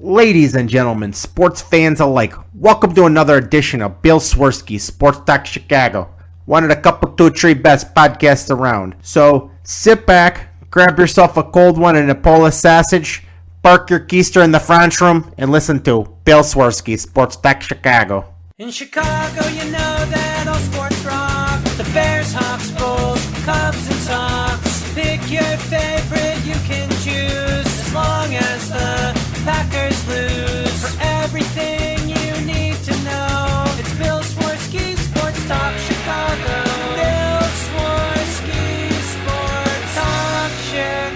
Ladies and gentlemen, sports fans alike, welcome to another edition of Bill Swerski Sports Talk Chicago, one of the couple, two, three best podcasts around. So sit back, grab yourself a cold one and a Polish sausage, park your keister in the French room, and listen to Bill Swerski Sports Talk Chicago. In Chicago, you know that all sports rock. The Bears, Hawks, Bulls, Cubs, and Sox. Pick your favorite, you can choose, as long as the Packers lose. For everything you need to know, it's Bill Swerski Sports Talk Chicago. Bill Swerski Sports Talk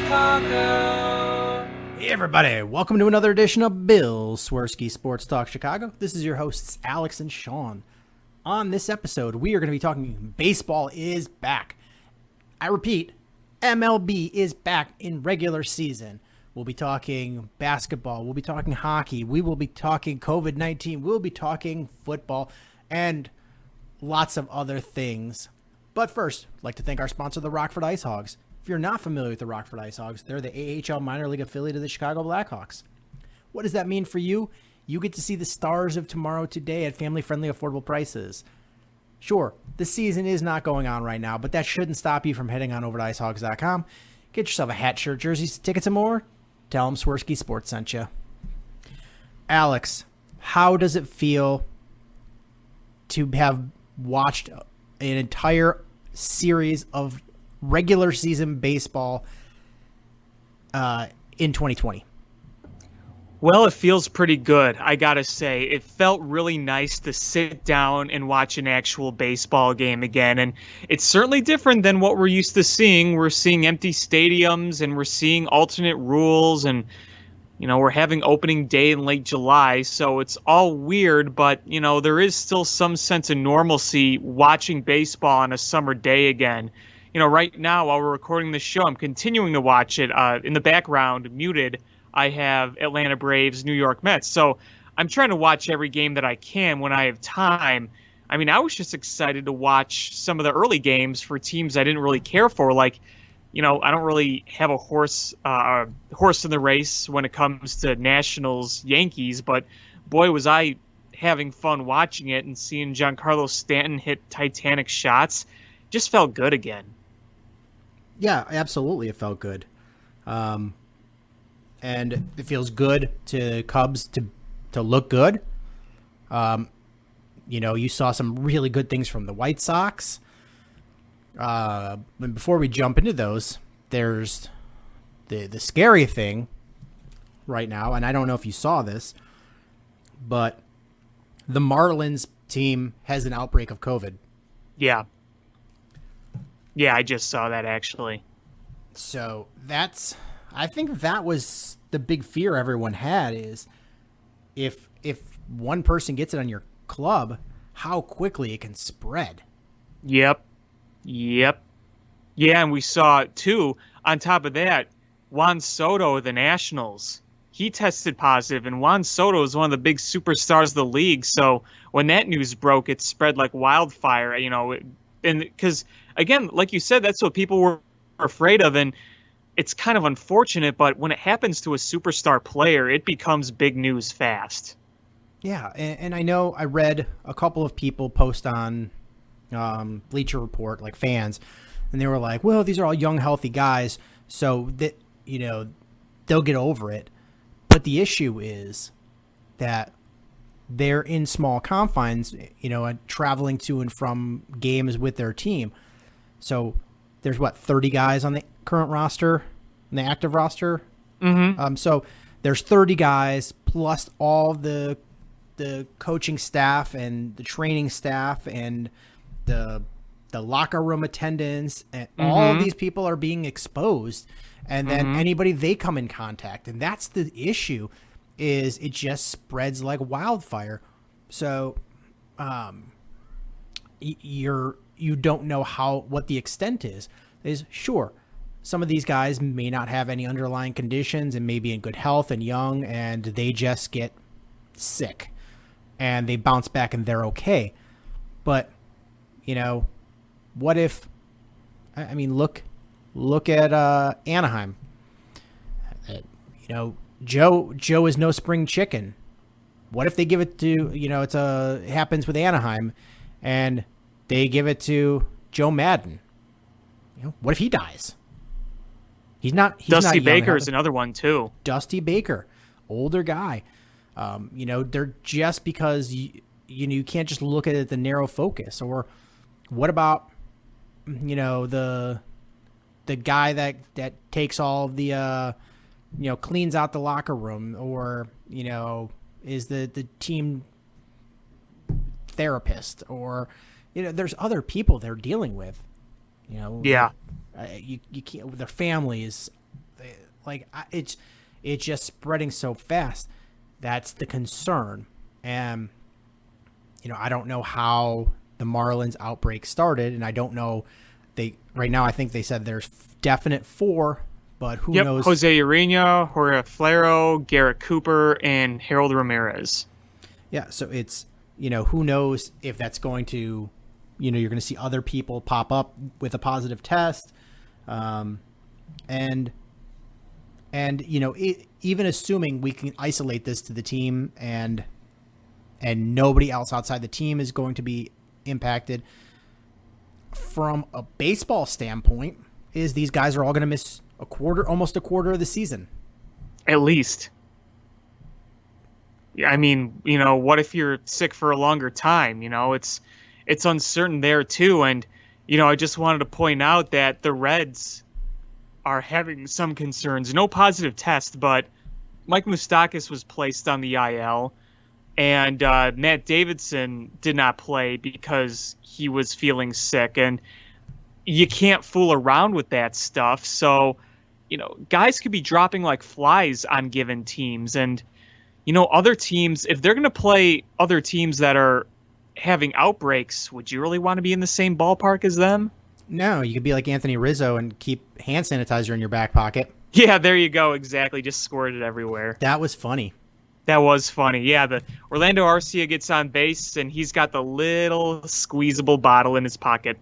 Chicago. Hey everybody, welcome to another edition of Bill Swerski Sports Talk Chicago. This is your hosts Alex and Sean. On this episode, we are going to be talking baseball is back. I repeat, MLB is back in regular season. We'll be talking basketball, we'll be talking hockey, we will be talking COVID-19, we'll be talking football, and lots of other things. But first, I'd like to thank our sponsor, the Rockford Ice Hogs. If you're not familiar with the Rockford Ice Hogs, they're the AHL minor league affiliate of the Chicago Blackhawks. What does that mean for you? You get to see the stars of tomorrow today at family-friendly, affordable prices. Sure, the season is not going on right now, but that shouldn't stop you from heading on over to icehogs.com. Get yourself a hat, shirt, jerseys, tickets, and more. Tell them Swerski Sports sent you. Alex, how does it feel to have watched an entire series of regular season baseball in 2020? Well, it feels pretty good, I gotta say. It felt really nice to sit down and watch an actual baseball game again, and it's certainly different than what we're used to seeing. We're seeing empty stadiums, and we're seeing alternate rules, and, you know, we're having opening day in late July, so it's all weird, but, you know, there is still some sense of normalcy watching baseball on a summer day again. You know, right now, while we're recording this show, I'm continuing to watch it. In the background, muted, I have Atlanta Braves, New York Mets. So I'm trying to watch every game that I can when I have time. I mean, I was just excited to watch some of the early games for teams I didn't really care for. Like, you know, I don't really have a horse in the race when it comes to Nationals, Yankees, but boy, was I having fun watching it and seeing Giancarlo Stanton hit titanic shots. Just felt good again. Yeah, absolutely. It felt good. And it feels good to Cubs to look good. You know, you saw some really good things from the White Sox. But before we jump into those, there's the scary thing right now, and I don't know if you saw this, but the Marlins team has an outbreak of COVID. Yeah. Yeah, I just saw that actually. So I think that was the big fear everyone had, is if one person gets it on your club, how quickly it can spread. Yep. Yeah, and we saw, too, on top of that, Juan Soto of the Nationals. He tested positive, and Juan Soto is one of the big superstars of the league. So when that news broke, it spread like wildfire, you know, and because, again, like you said, that's what people were afraid of, and it's kind of unfortunate, but when it happens to a superstar player, it becomes big news fast. Yeah, and I know I read a couple of people post on Bleacher Report, like fans, and they were like, well, these are all young, healthy guys, so that, you know, they'll get over it. But the issue is that they're in small confines, you know, and traveling to and from games with their team. So there's 30 guys on the current roster, on the active roster. Mm-hmm. So there's 30 guys plus all the coaching staff and the training staff and the locker room attendants, and all of these people are being exposed, and then anybody they come in contact, and that's the issue, is it just spreads like wildfire. So you don't know what the extent is sure, some of these guys may not have any underlying conditions and may be in good health and young, and they just get sick and they bounce back and they're okay. But, you know, what if, I mean, look at Anaheim. You know, Joe is no spring chicken. What if they give it to, it happens with Anaheim and they give it to Joe Madden? What if he dies? He's not Dusty young. Baker is another one too. Dusty Baker, older guy. They're just because you can't just look at it the narrow focus. Or what about the guy that takes all of the cleans out the locker room, or is the team therapist, or there's other people they're dealing with. You can't. Their families, it's just spreading so fast. That's the concern, and I don't know how the Marlins outbreak started, and I don't know. Right now I think they said there's definite 4, but who knows? Jose Urena, Jorge Flero, Garrett Cooper, and Harold Ramirez. Yeah, so it's who knows if that's going to. You're going to see other people pop up with a positive test. Even assuming we can isolate this to the team and nobody else outside the team is going to be impacted, from a baseball standpoint, is these guys are all going to miss almost a quarter of the season. At least. Yeah, I mean, what if you're sick for a longer time? It's uncertain there too. And, I just wanted to point out that the Reds are having some concerns. No positive test, but Mike Moustakas was placed on the IL, and Matt Davidson did not play because he was feeling sick. And you can't fool around with that stuff. So, guys could be dropping like flies on given teams. And, other teams, if they're going to play other teams that are having outbreaks, would you really want to be in the same ballpark as them? No, you could be like Anthony Rizzo and keep hand sanitizer in your back pocket. Yeah, there you go. Exactly. Just squirt it everywhere. That was funny. That was funny. Yeah, the Orlando Arcia gets on base, and he's got the little squeezable bottle in his pocket.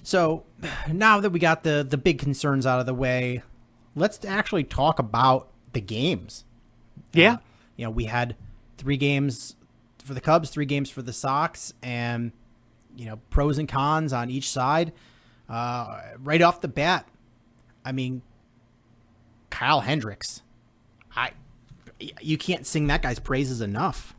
So now that we got the big concerns out of the way, let's actually talk about the games. Yeah. We had 3 games for the Cubs, 3 games for the Sox, and pros and cons on each side. Right off the bat, I mean, Kyle Hendricks, you can't sing that guy's praises enough.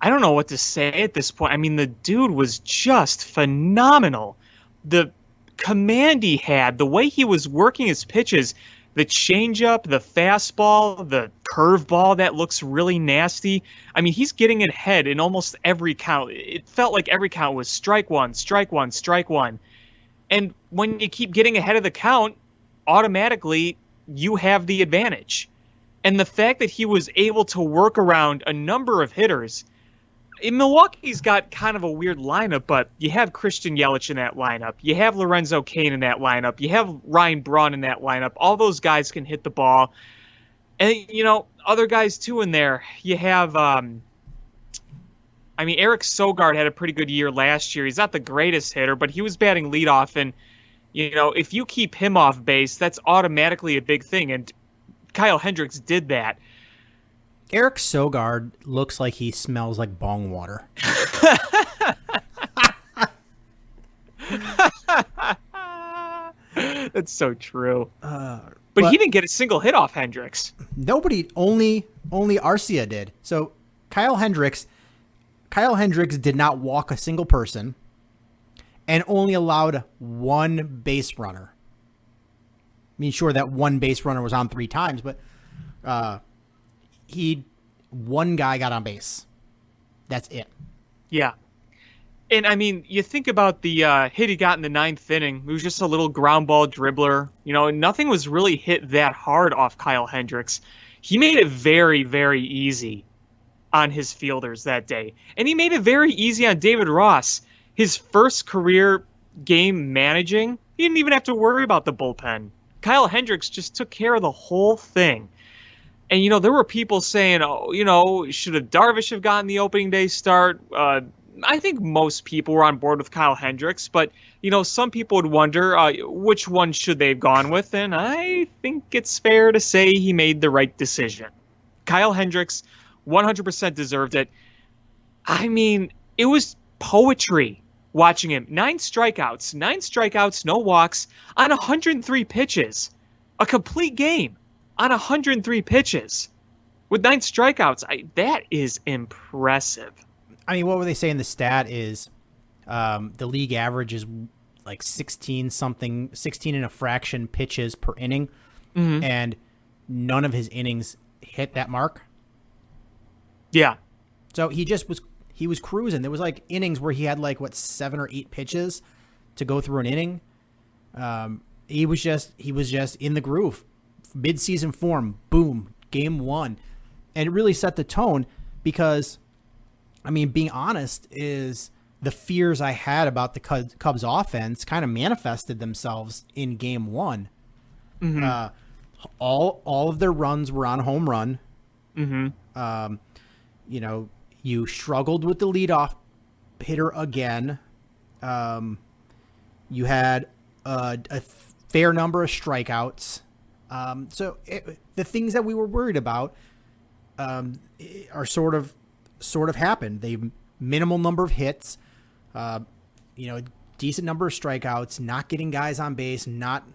I don't know what to say at this point. I mean, the dude was just phenomenal. The command he had, the way he was working his pitches, the changeup, the fastball, the curveball that looks really nasty. I mean, he's getting ahead in almost every count. It felt like every count was strike one, strike one, strike one. And when you keep getting ahead of the count, automatically you have the advantage. And the fact that he was able to work around a number of hitters. In Milwaukee's got kind of a weird lineup, but you have Christian Yelich in that lineup. You have Lorenzo Cain in that lineup. You have Ryan Braun in that lineup. All those guys can hit the ball. And, other guys too in there. You have, Eric Sogard had a pretty good year last year. He's not the greatest hitter, but he was batting leadoff. And, if you keep him off base, that's automatically a big thing. And Kyle Hendricks did that. Eric Sogard looks like he smells like bong water. That's so true. But he didn't get a single hit off Hendricks. Nobody, only Arcia did. So Kyle Hendricks did not walk a single person and only allowed 1 base runner. I mean, sure, that 1 base runner was on 3 times, but one guy got on base. That's it. Yeah. And I mean, you think about the hit he got in the 9th inning. It was just a little ground ball dribbler. Nothing was really hit that hard off Kyle Hendricks. He made it very, very easy on his fielders that day. And he made it very easy on David Ross. His first career game managing, he didn't even have to worry about the bullpen. Kyle Hendricks just took care of the whole thing. And, there were people saying, should have Darvish have gotten the opening day start? I think most people were on board with Kyle Hendricks, but some people would wonder which one should they have gone with, and I think it's fair to say he made the right decision. Kyle Hendricks 100% deserved it. I mean, it was poetry watching him. 9 strikeouts, no walks on 103 pitches. A complete game on 103 pitches with 9 strikeouts. That is impressive. I mean, what were they saying? The stat is the league average is like 16 and a fraction pitches per inning, and none of his innings hit that mark. Yeah. So he was cruising. There was like innings where he had 7 or 8 pitches to go through an inning. He was just in the groove. Mid-season form, boom, game 1. And it really set the tone because, I mean, being honest, is the fears I had about the Cubs offense kind of manifested themselves in game 1. All of their runs were on home run. You struggled with the leadoff hitter again. You had a fair number of strikeouts. So the things that we were worried about are sort of happened. They minimal number of hits, decent number of strikeouts, not getting guys on base, not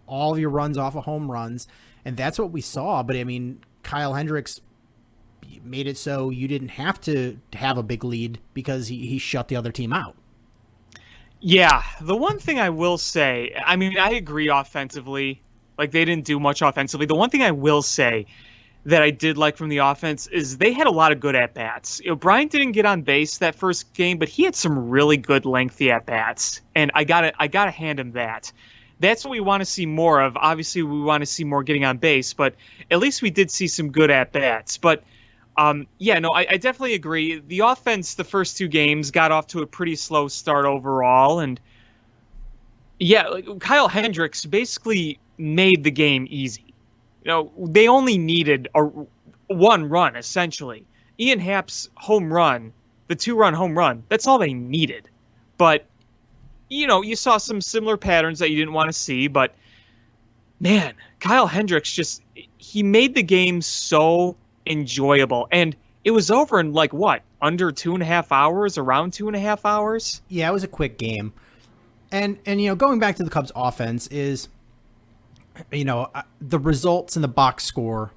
all of your runs off of home runs. And that's what we saw. But I mean, Kyle Hendricks made it so you didn't have to have a big lead because he shut the other team out. Yeah, the one thing I will say, I mean, I agree offensively. Like, they didn't do much offensively. The one thing I will say that I did like from the offense is they had a lot of good at-bats. Bryant didn't get on base that first game, but he had some really good lengthy at-bats, and I gotta hand him that. That's what we want to see more of. Obviously, we want to see more getting on base, but at least we did see some good at-bats. But I definitely agree. The offense, the first 2 games, got off to a pretty slow start overall. And Kyle Hendricks basically made the game easy. They only needed one run, essentially. Ian Happ's home run, the 2-run home run, that's all they needed. But, you saw some similar patterns that you didn't want to see. But, man, Kyle Hendricks he made the game so enjoyable, and it was over in under 2.5 hours, around 2.5 hours. Yeah, it was a quick game. And going back to the Cubs offense is, the results in the box score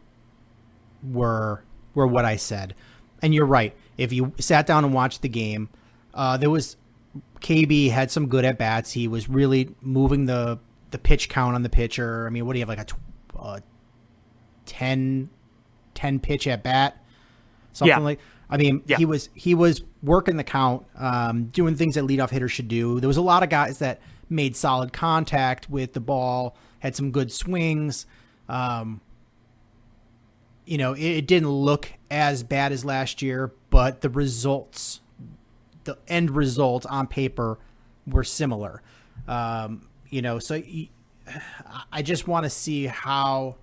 were what I said. And you're right. If you sat down and watched the game, KB had some good at bats. He was really moving the pitch count on the pitcher. I mean, what do you have, a 10 pitch at bat, He was working the count, doing things that leadoff hitters should do. There was a lot of guys that made solid contact with the ball, had some good swings. It didn't look as bad as last year, but the end results on paper were similar. So I just want to see how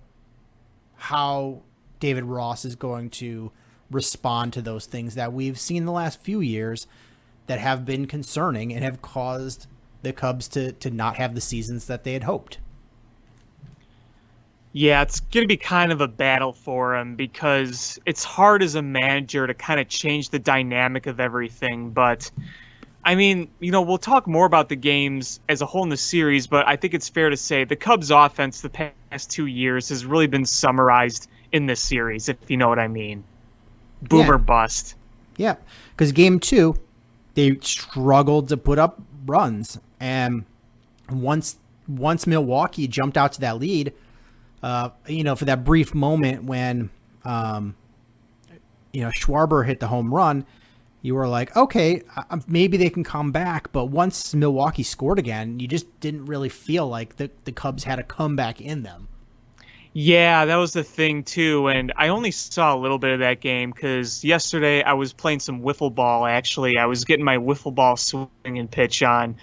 David Ross is going to respond to those things that we've seen the last few years that have been concerning and have caused the Cubs to not have the seasons that they had hoped. Yeah, it's going to be kind of a battle for him because it's hard as a manager to kind of change the dynamic of everything. But, I mean, we'll talk more about the games as a whole in the series, but I think it's fair to say the Cubs offense the past 2 years has really been summarized in this series, if you know what I mean. Boom or bust. Yeah, because game 2, they struggled to put up runs. And once Milwaukee jumped out to that lead, for that brief moment when, Schwarber hit the home run, you were like, okay, maybe they can come back. But once Milwaukee scored again, you just didn't really feel like the Cubs had a comeback in them. Yeah, that was the thing, too. And I only saw a little bit of that game because yesterday I was playing some wiffle ball, actually. I was getting my wiffle ball swing and pitch on.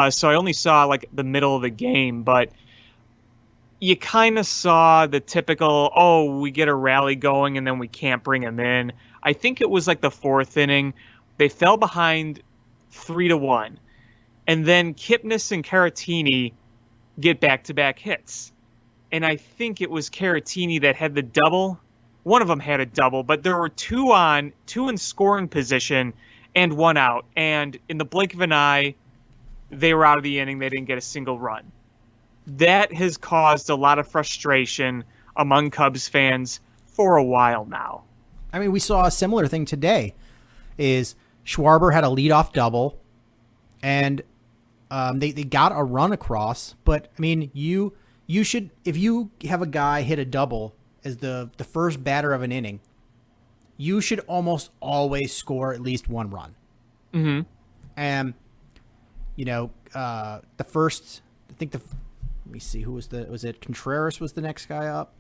So I only saw, the middle of the game. But you kind of saw the typical, we get a rally going and then we can't bring him in. I think it was, the 4th inning They fell behind 3-1. And then Kipnis and Caratini get back-to-back hits. And I think it was Caratini that had the double. One of them had a double, but there were two in scoring position and one out. And in the blink of an eye, they were out of the inning. They didn't get a single run. That has caused a lot of frustration among Cubs fans for a while now. I mean, we saw a similar thing today. Is Schwarber had a leadoff double, and they got a run across. But I mean, you should, if you have a guy hit a double as the first batter of an inning, you should almost always score at least one run. Mm-hmm. And the first, I think let me see, who was it Contreras was the next guy up.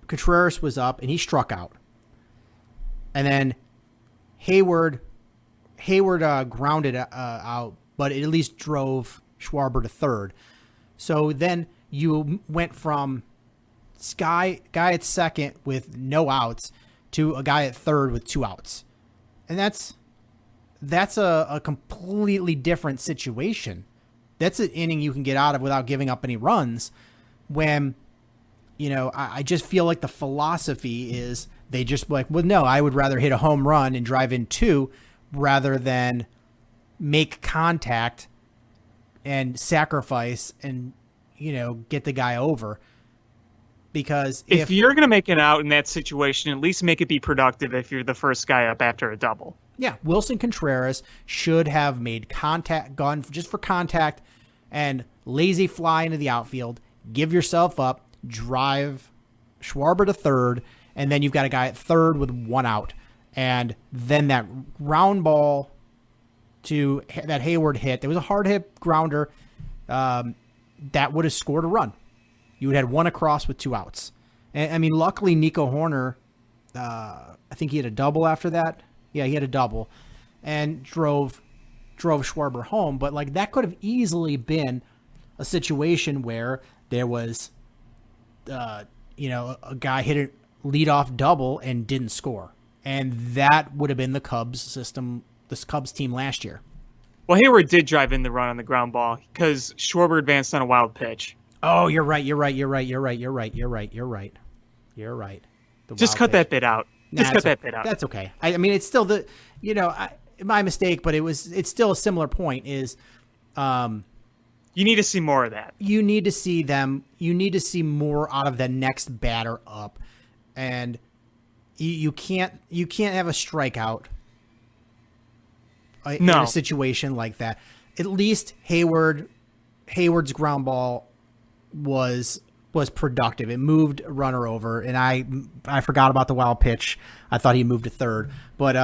Contreras was up and he struck out. And then Hayward grounded out, but it at least drove Schwarber to third. So then you went from guy at second with no outs to a guy at third with 2 outs. And that's a completely different situation. That's an inning you can get out of without giving up any runs. When, I just feel like the philosophy is they just like, well, no, I would rather hit a home run and drive in 2 rather than make contact and sacrifice and, get the guy over. Because if you're going to make an out in that situation, at least make it be productive if you're the first guy up after a double. Yeah, Wilson Contreras should have made contact, gone just for contact, and lazy fly into the outfield, give yourself up, drive Schwarber to third, and then you've got a guy at third with 1 out. And then that ground ball to that Hayward hit, there was a hard hit grounder that would have scored a run. You would have had 1 across with 2 outs. And I mean, luckily Nico Horner, I think he had a double after that. Yeah, he had a double and drove Schwarber home. But like that could have easily been a situation where there was, a guy hit a leadoff double and didn't score. And that would have been the Cubs system, this Cubs team last year. Well, Hayward did drive in the run on the ground ball because Schwarber advanced on a wild pitch. Oh, you're right. You're right. Just cut that bit out. Cut that bit out. That's okay. I mean, it's still my mistake, but it's still a similar point is, you need to see more of that. You need to see more out of the next batter up. And you can't have a strikeout in a situation like that. At least Hayward's ground ball was productive. It moved a runner over, and I forgot about the wild pitch. I thought he moved to third, but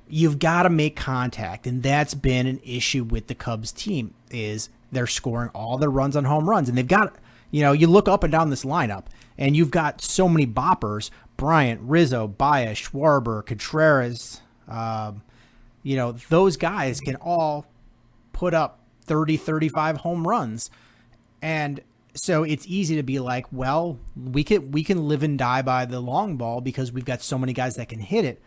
you've got to make contact, and that's been an issue with the Cubs team is they're scoring all their runs on home runs, and they've got you look up and down this lineup, and you've got so many boppers: Bryant, Rizzo, Baez, Schwarber, Contreras. Those guys can all put up 30, 35 home runs. And so it's easy to be like, well, we can live and die by the long ball because we've got so many guys that can hit it.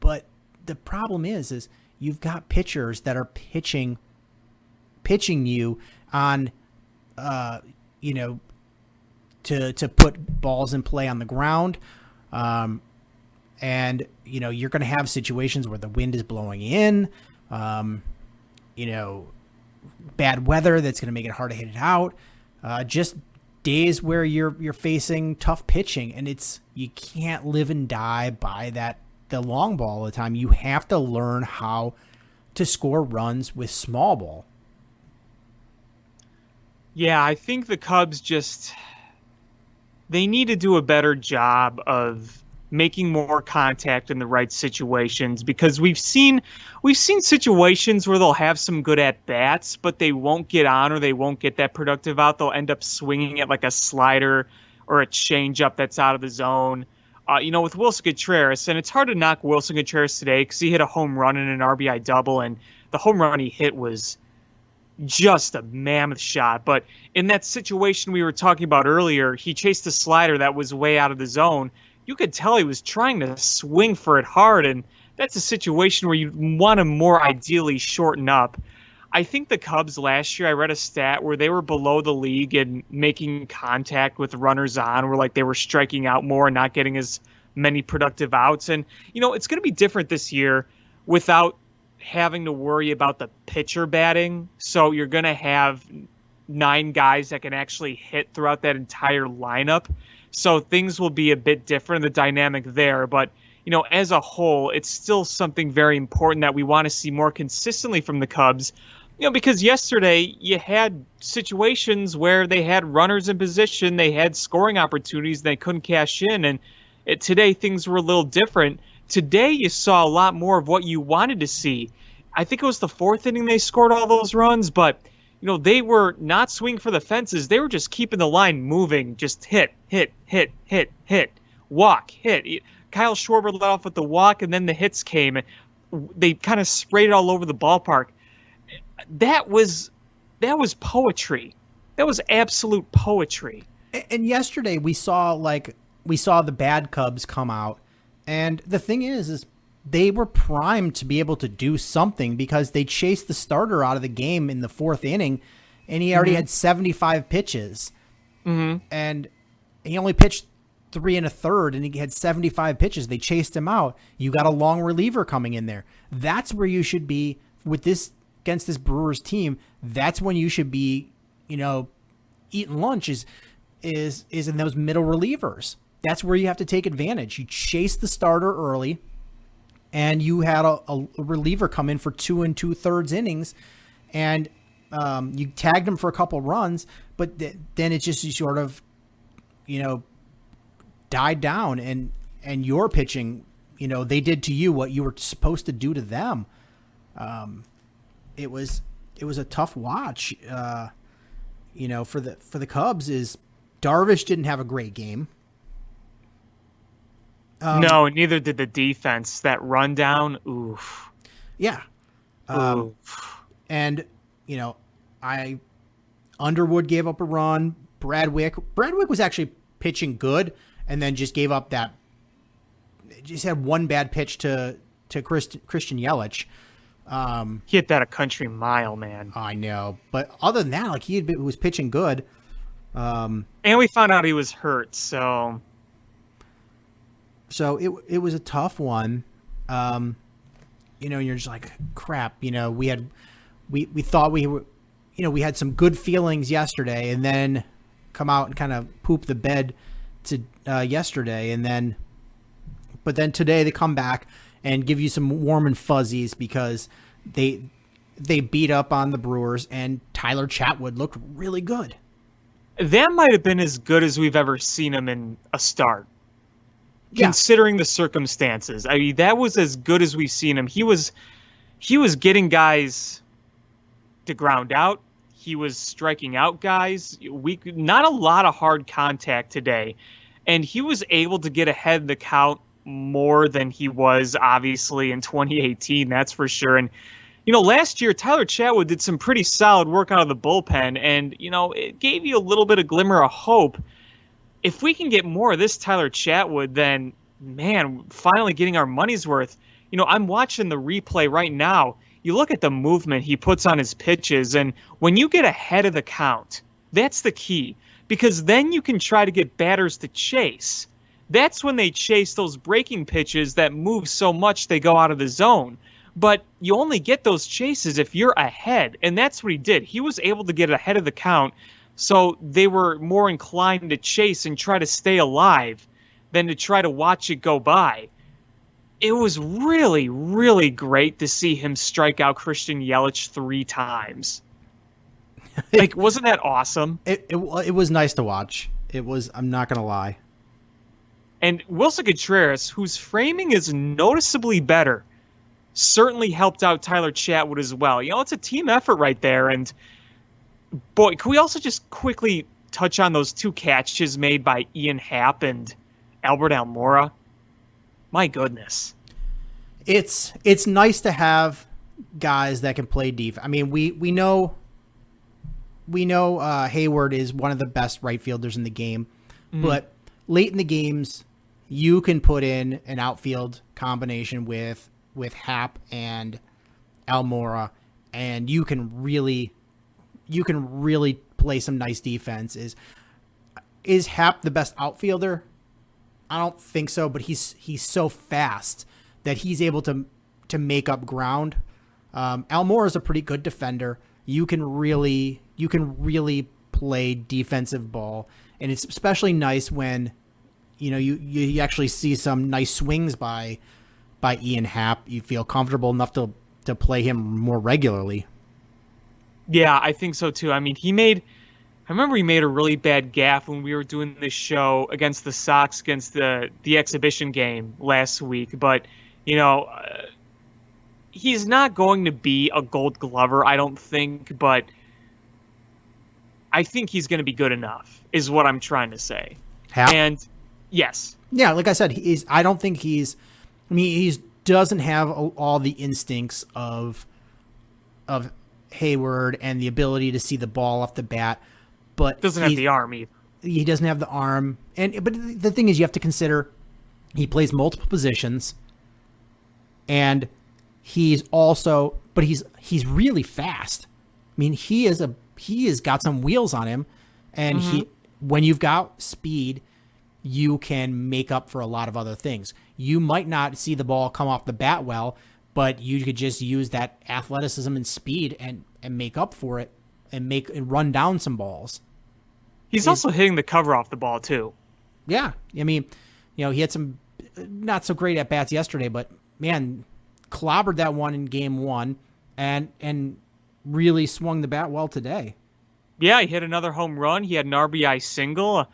But the problem is you've got pitchers that are pitching you on, to put balls in play on the ground. And, you're going to have situations where the wind is blowing in, bad weather that's going to make it hard to hit it out. Just days where you're facing tough pitching, and you can't live and die by the long ball all the time. You have to learn how to score runs with small ball. Yeah, I think the Cubs they need to do a better job of making more contact in the right situations, because we've seen situations where they'll have some good at bats, but they won't get on or they won't get that productive out. They'll end up swinging at like a slider or a changeup that's out of the zone. With Wilson Contreras, and it's hard to knock Wilson Contreras today because he hit a home run and an RBI double, and the home run he hit was just a mammoth shot. But in that situation we were talking about earlier, he chased a slider that was way out of the zone. You could tell he was trying to swing for it hard, and that's a situation where you want to more ideally shorten up. I think the Cubs last year, I read a stat where they were below the league in making contact with runners on, where like they were striking out more and not getting as many productive outs. And, it's going to be different this year without having to worry about the pitcher batting. So you're going to have 9 guys that can actually hit throughout that entire lineup. So things will be a bit different, the dynamic there. But, as a whole, it's still something very important that we want to see more consistently from the Cubs. Because yesterday you had situations where they had runners in position, they had scoring opportunities, they couldn't cash in. And today things were a little different. Today you saw a lot more of what you wanted to see. I think it was the 4th inning they scored all those runs, but they were not swinging for the fences. They were just keeping the line moving, just hit, walk, hit. Kyle Schwarber led off with the walk, and then the hits came. They kind of sprayed it all over the ballpark. That was poetry. That was absolute poetry. And yesterday we saw the bad Cubs come out, and the thing is they were primed to be able to do something because they chased the starter out of the game in the 4th inning, and he already had 75 pitches, and he only pitched 3 1/3, and he had 75 pitches. They chased him out. You got a long reliever coming in there. That's where you should be with this. Against this Brewers team, that's when you should be, eating lunch is in those middle relievers. That's where you have to take advantage. You chase the starter early, and you had a reliever come in for 2 2/3 innings, and you tagged him for a couple runs, but then it just sort of, died down, and your pitching, they did to you what you were supposed to do to them. It was a tough watch, for the Cubs. Is Darvish didn't have a great game. No, neither did the defense. That rundown, oof. Yeah. And Underwood gave up a run. Bradwick was actually pitching good, and then just gave up that. Just had one bad pitch to Christian Yelich. He hit that a country mile, man. I know, but other than that, he was pitching good. And we found out he was hurt, so it was a tough one. You're just like, crap. We thought we were, we had some good feelings yesterday, and then come out and kind of poop the bed to yesterday, but then today they come back and give you some warm and fuzzies because they beat up on the Brewers, and Tyler Chatwood looked really good. That might have been as good as we've ever seen him in a start, considering the circumstances. I mean, that was as good as we've seen him. He was getting guys to ground out. He was striking out guys. Not a lot of hard contact today, and he was able to get ahead of the count more than he was obviously in 2018, that's for sure. And last year Tyler Chatwood did some pretty solid work out of the bullpen, and it gave you a little bit of glimmer of hope. If we can get more of this Tyler Chatwood, then man, finally getting our money's worth. I'm watching the replay right now. You look at the movement he puts on his pitches, and when you get ahead of the count, that's the key, because then you can try to get batters to chase. That's when they chase those breaking pitches that move so much they go out of the zone. But you only get those chases if you're ahead, and that's what he did. He was able to get ahead of the count, so they were more inclined to chase and try to stay alive than to try to watch it go by. It was really, really great to see him strike out Christian Yelich 3 times. Wasn't that awesome? It was nice to watch. It was, I'm not going to lie. And Wilson Contreras, whose framing is noticeably better, certainly helped out Tyler Chatwood as well. It's a team effort right there. And boy, can we also just quickly touch on those 2 catches made by Ian Happ and Albert Almora? My goodness. It's nice to have guys that can play defense. I mean, we know we know Hayward is one of the best right fielders in the game, but late in the games, you can put in an outfield combination with Happ and Almora, and you can really play some nice defense. Is Happ the best outfielder? I don't think so, but he's so fast that he's able to make up ground. Almora is a pretty good defender. You can really play defensive ball, and it's especially nice when you actually see some nice swings by Ian Happ. You feel comfortable enough to play him more regularly. Yeah, I think so too. I mean, I remember he made a really bad gaffe when we were doing this show against the Sox, against the exhibition game last week. But, he's not going to be a Gold Glover, I don't think. But I think he's going to be good enough, is what I'm trying to say. Happ? And yes. Yeah, like I said, I don't think he doesn't have all the instincts of Hayward and the ability to see the ball off the bat. But doesn't have the arm either. He doesn't have the arm, but the thing is, you have to consider he plays multiple positions, and he's really fast. I mean, he has got some wheels on him, and when you've got speed, you can make up for a lot of other things. You might not see the ball come off the bat well, but you could just use that athleticism and speed and make up for it. And run down some balls. He's also hitting the cover off the ball too. Yeah, I mean, he had some not so great at bats yesterday, but man, clobbered that one in game 1, and really swung the bat well today. Yeah, he hit another home run. He had an RBI single.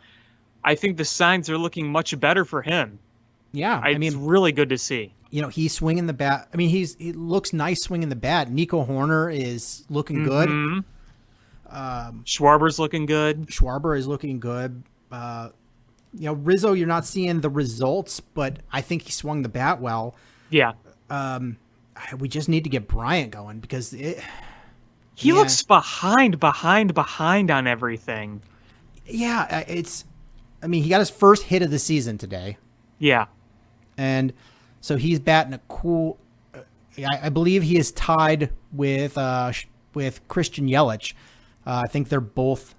I think the signs are looking much better for him. Yeah, it's really good to see. He's swinging the bat. I mean, he looks nice swinging the bat. Nico Horner is looking good. Schwarber's looking good. Schwarber is looking good. Rizzo, you're not seeing the results, but I think he swung the bat well. Yeah. We just need to get Bryant going because he looks behind on everything. Yeah, he got his first hit of the season today. Yeah. And so he's batting a cool. I believe he is tied with Christian Yelich. I think they're both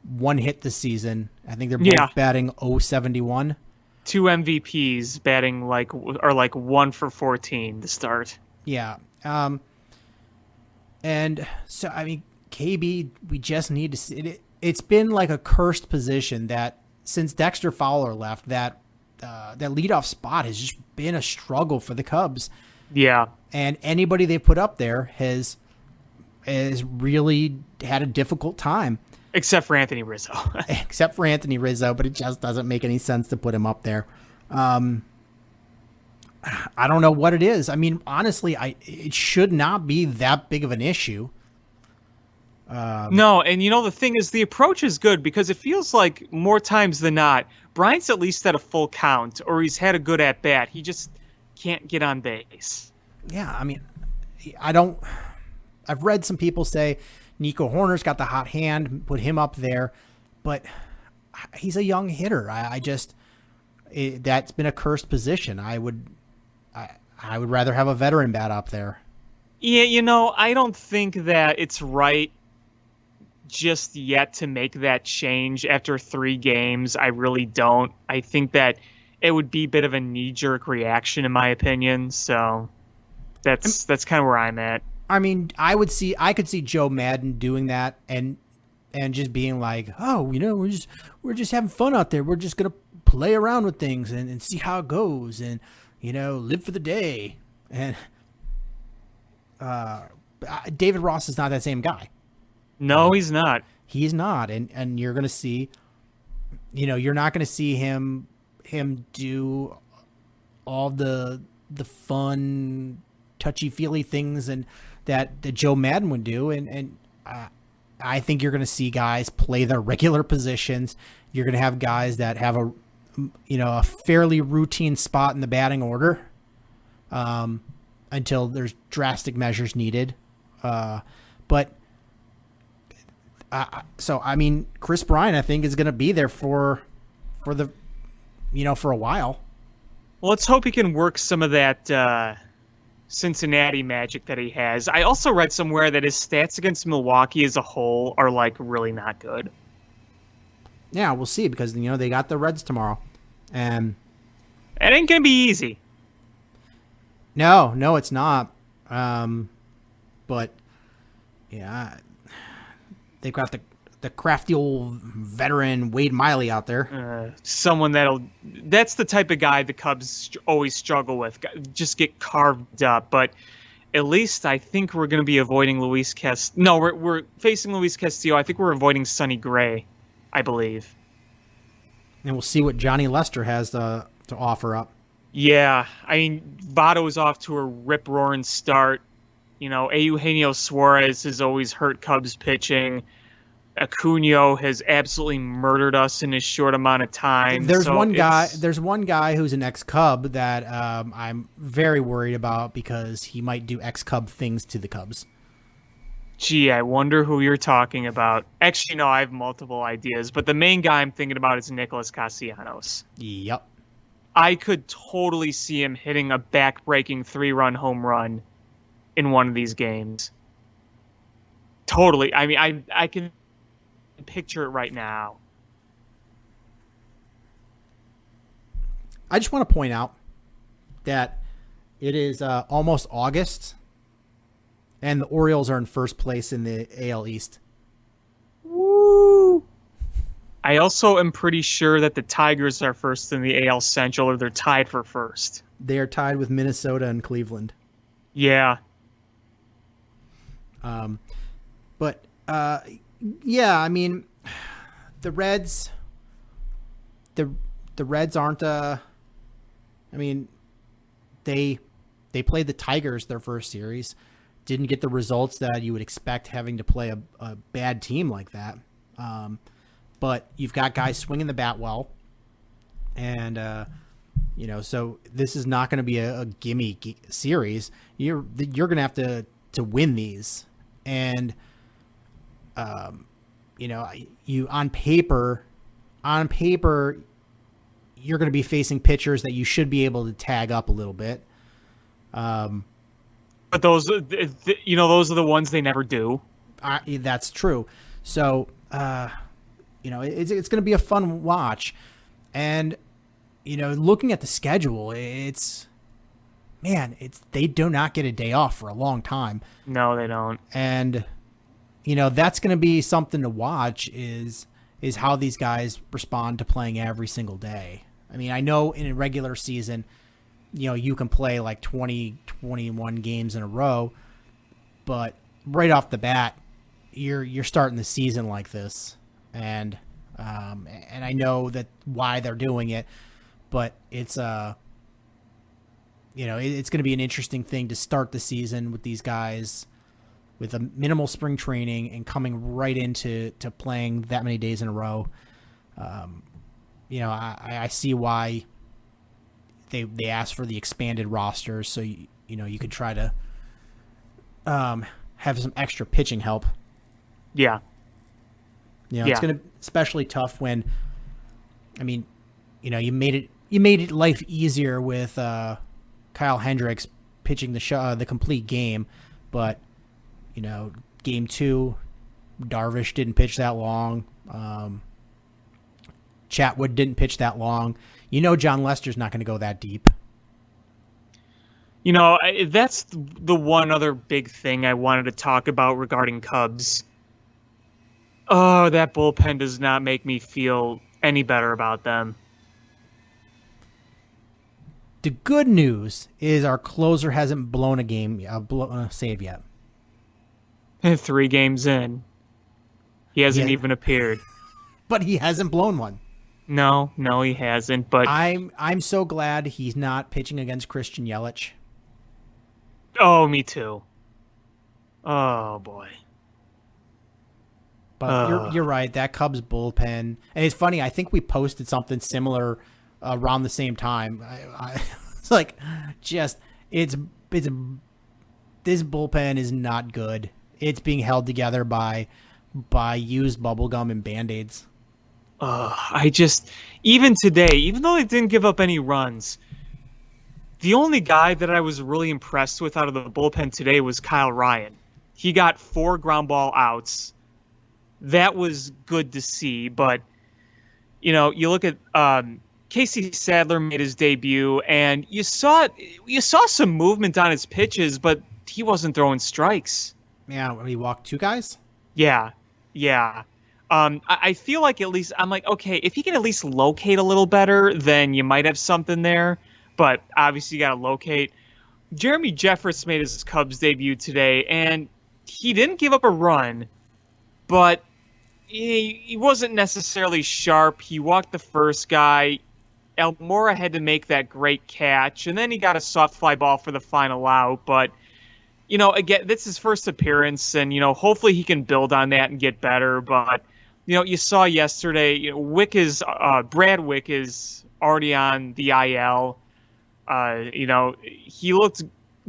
one hit this season. I think they're both batting .071. 2 MVPs batting like 1 for 14 to start. Yeah. And so, KB, we just need to see it. It's been like a cursed position that since Dexter Fowler left, that leadoff spot has just been a struggle for the Cubs. Yeah. And anybody they put up there has really had a difficult time. Except for Anthony Rizzo. But it just doesn't make any sense to put him up there. I don't know what it is. I mean, honestly, it should not be that big of an issue. No, and the thing is, the approach is good because it feels like more times than not, Bryant's at least at a full count or he's had a good at-bat. He just can't get on base. Yeah, I mean, I've read some people say Nico Horner's got the hot hand, put him up there, but he's a young hitter. That's been a cursed position. I would rather have a veteran bat up there. Yeah, I don't think that it's right just yet to make that change after 3 games. I really don't. I think that it would be a bit of a knee-jerk reaction, in my opinion. So that's kind of where I'm at. I mean, I could see Joe Madden doing that and just being like, oh, we're just having fun out there. We're just gonna play around with things and see how it goes and live for the day. And David Ross is not that same guy. No, he's not. He's not, and you're gonna see, you're not gonna see him do all the fun, touchy-feely things and that Joe Madden would do, and I think you're going to see guys play their regular positions. You're going to have guys that have a fairly routine spot in the batting order until there's drastic measures needed. But So I mean, Chris Bryant, I think, is going to be there for the, for a while. Well, let's hope he can work some of that Cincinnati magic that he has. I also read somewhere that his stats against Milwaukee as a whole are like really not good. Yeah, we'll see, because they got the Reds tomorrow, and It ain't gonna be easy. no, it's not. But yeah, they've got the crafty old veteran Wade Miley out there. Someone that's the type of guy the Cubs always struggle with, just get carved up. But at least I think we're going to be avoiding Luis Castillo. No, we're facing Luis Castillo. I think we're avoiding Sonny Gray, I believe. And we'll see what Johnny Lester has to offer up. Yeah, I mean, Votto's off to a rip-roaring start. Eugenio Suarez has always hurt Cubs pitching. Acuna has absolutely murdered us in his short amount of time. There's one guy who's an ex-Cub that I'm very worried about, because he might do ex-Cub things to the Cubs. Gee, I wonder who you're talking about. Actually, no, I have multiple ideas, but the main guy I'm thinking about is Nicholas Castellanos. Yep. I could totally see him hitting a back-breaking 3-run home run in one of these games. Totally. I mean, I can picture it right now. I just want to point out that it is almost August, and the Orioles are in first place in the AL East. Woo! I also am pretty sure that the Tigers are first in the AL Central, or they're tied for first. They are tied with Minnesota and Cleveland. Yeah. But yeah, I mean, the Reds. The Reds aren't. I mean, they played the Tigers their first series, didn't get the results that you would expect having to play a bad team like that. But you've got guys swinging the bat well, and so this is not going to be a gimme series. You're going to have to win these, and you on paper, you're going to be facing pitchers that you should be able to tag up a little bit. But those are the ones they never do. That's true. So, it's going to be a fun watch. And, looking at the schedule, they do not get a day off for a long time. No, they don't. And, that's going to be something to watch is how these guys respond to playing every single day. I mean, I know in a regular season, you can play like 20, 21 games in a row, but right off the bat, you're starting the season like this. And I know that why they're doing it, but it's it's going to be an interesting thing to start the season with these guys with a minimal spring training and coming right into playing that many days in a row. I see why they asked for the expanded roster, so you could try to have some extra pitching help. Yeah. It's going to be especially tough when, you made it life easier with Kyle Hendricks pitching the complete game, but game 2, Darvish didn't pitch that long. Chatwood didn't pitch that long. John Lester's not going to go that deep. That's the one other big thing I wanted to talk about regarding Cubs. Oh, that bullpen does not make me feel any better about them. The good news is our closer hasn't blown a save yet. 3 games in. He hasn't even appeared. But he hasn't blown one. No, he hasn't. But I'm so glad he's not pitching against Christian Yelich. Oh, me too. Oh boy. But you're right. That Cubs bullpen, and it's funny. I think we posted something similar around the same time. It's like, this bullpen is not good. It's being held together by by used bubble gum and Band-Aids. Even today, even though they didn't give up any runs, the only guy that I was really impressed with out of the bullpen today was Kyle Ryan. He got 4 ground ball outs. That was good to see, but you look at Casey Sadler made his debut, and you saw some movement on his pitches, but he wasn't throwing strikes. Yeah, he walked 2 guys? Yeah. I feel like at least I'm like, okay, if he can at least locate a little better, then you might have something there. But obviously you got to locate. Jeremy Jeffress made his Cubs debut today, and he didn't give up a run, but he wasn't necessarily sharp. He walked the first guy. Almora had to make that great catch, and then he got a soft fly ball for the final out. But again, this is his first appearance, and hopefully he can build on that and get better. But you saw yesterday, Brad Wick is already on the IL. He looked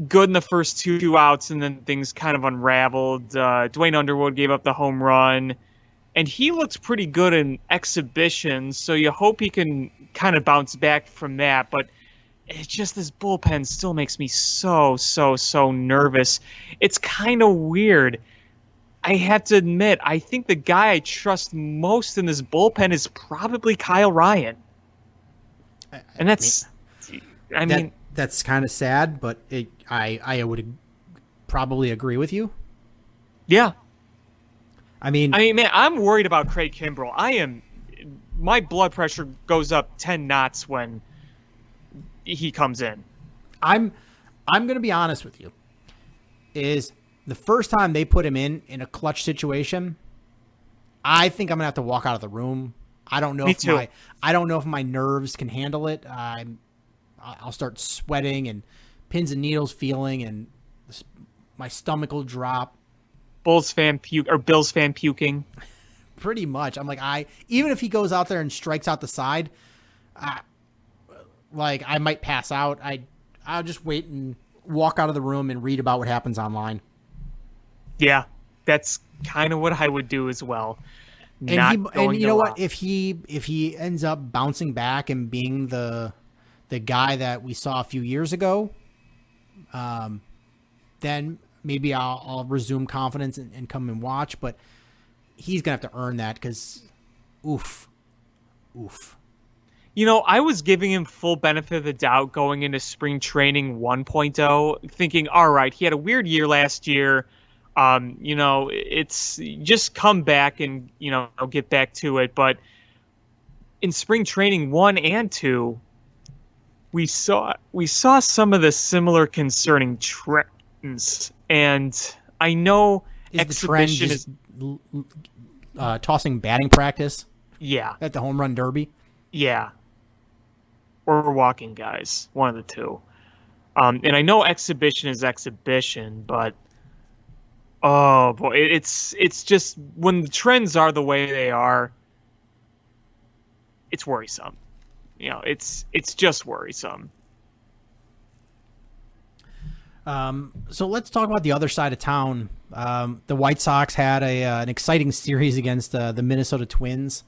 good in the first 2 outs, and then things kind of unraveled. Dwayne Underwood gave up the home run, and he looked pretty good in exhibition. So you hope he can kind of bounce back from that. But it's just this bullpen still makes me so nervous. It's kind of weird. I have to admit, I think the guy I trust most in this bullpen is probably Kyle Ryan. And that's kind of sad, but I would probably agree with you. Yeah. I mean, man, I'm worried about Craig Kimbrell. My blood pressure goes up 10 knots when he comes in. I'm going to be honest with you. Is the first time they put him in a clutch situation, I think I'm going to have to walk out of the room. I don't know if my nerves can handle it. I'll start sweating and pins and needles feeling, and my stomach will drop. Bills fan puking. Pretty much. I'm like, even if he goes out there and strikes out the side, I might pass out. I'll just wait and walk out of the room and read about what happens online. Yeah, that's kind of what I would do as well. And you know what? If he ends up bouncing back and being the guy that we saw a few years ago, then maybe I'll resume confidence and come and watch. But he's gonna have to earn that because, oof. I was giving him full benefit of the doubt going into spring training 1.0, thinking, all right, he had a weird year last year. It's just come back and, get back to it. But in spring training 1 and 2, we saw some of the similar concerning trends. And I know exhibition is tossing batting practice. Yeah. At the home run derby. Yeah. Or walking guys, one of the two. And I know exhibition is exhibition, but oh boy, it's just when the trends are the way they are, it's worrisome. It's just worrisome. So let's talk about the other side of town. The White Sox had an exciting series against the Minnesota Twins,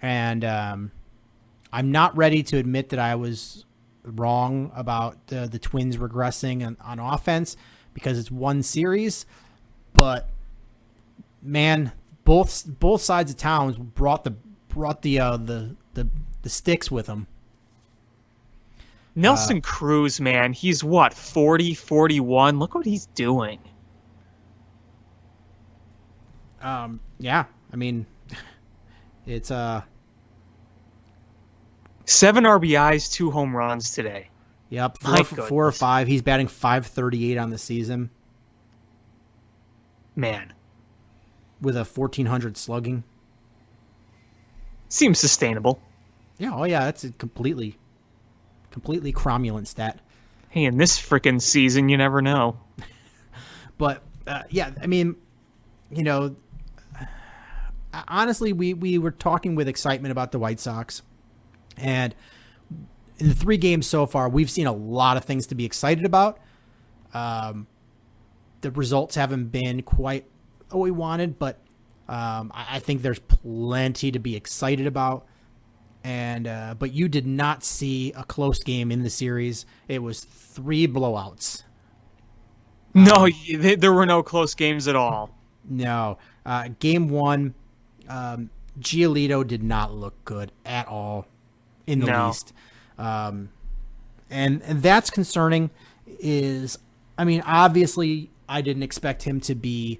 and I'm not ready to admit that I was wrong about the Twins regressing on offense because it's one series. But man, both sides of town brought the sticks with them. Nelson Cruz, man, he's what, 40, 41? Look what he's doing. Yeah, I mean, it's 7 RBIs, 2 home runs today. Yep, 4 or 5. He's batting .538 on the season. Man. With a 1,400 slugging. Seems sustainable. Yeah, oh yeah, that's a completely cromulent stat. Hey, in this frickin' season, you never know. But, yeah, I mean, honestly, we were talking with excitement about the White Sox. And in the 3 games so far, we've seen a lot of things to be excited about. The results haven't been quite what we wanted, but I think there's plenty to be excited about. And but you did not see a close game in the series. It was 3 blowouts. No, there were no close games at all. No. Game 1, Giolito did not look good at all in the least. And that's concerning. Obviously, I didn't expect him to be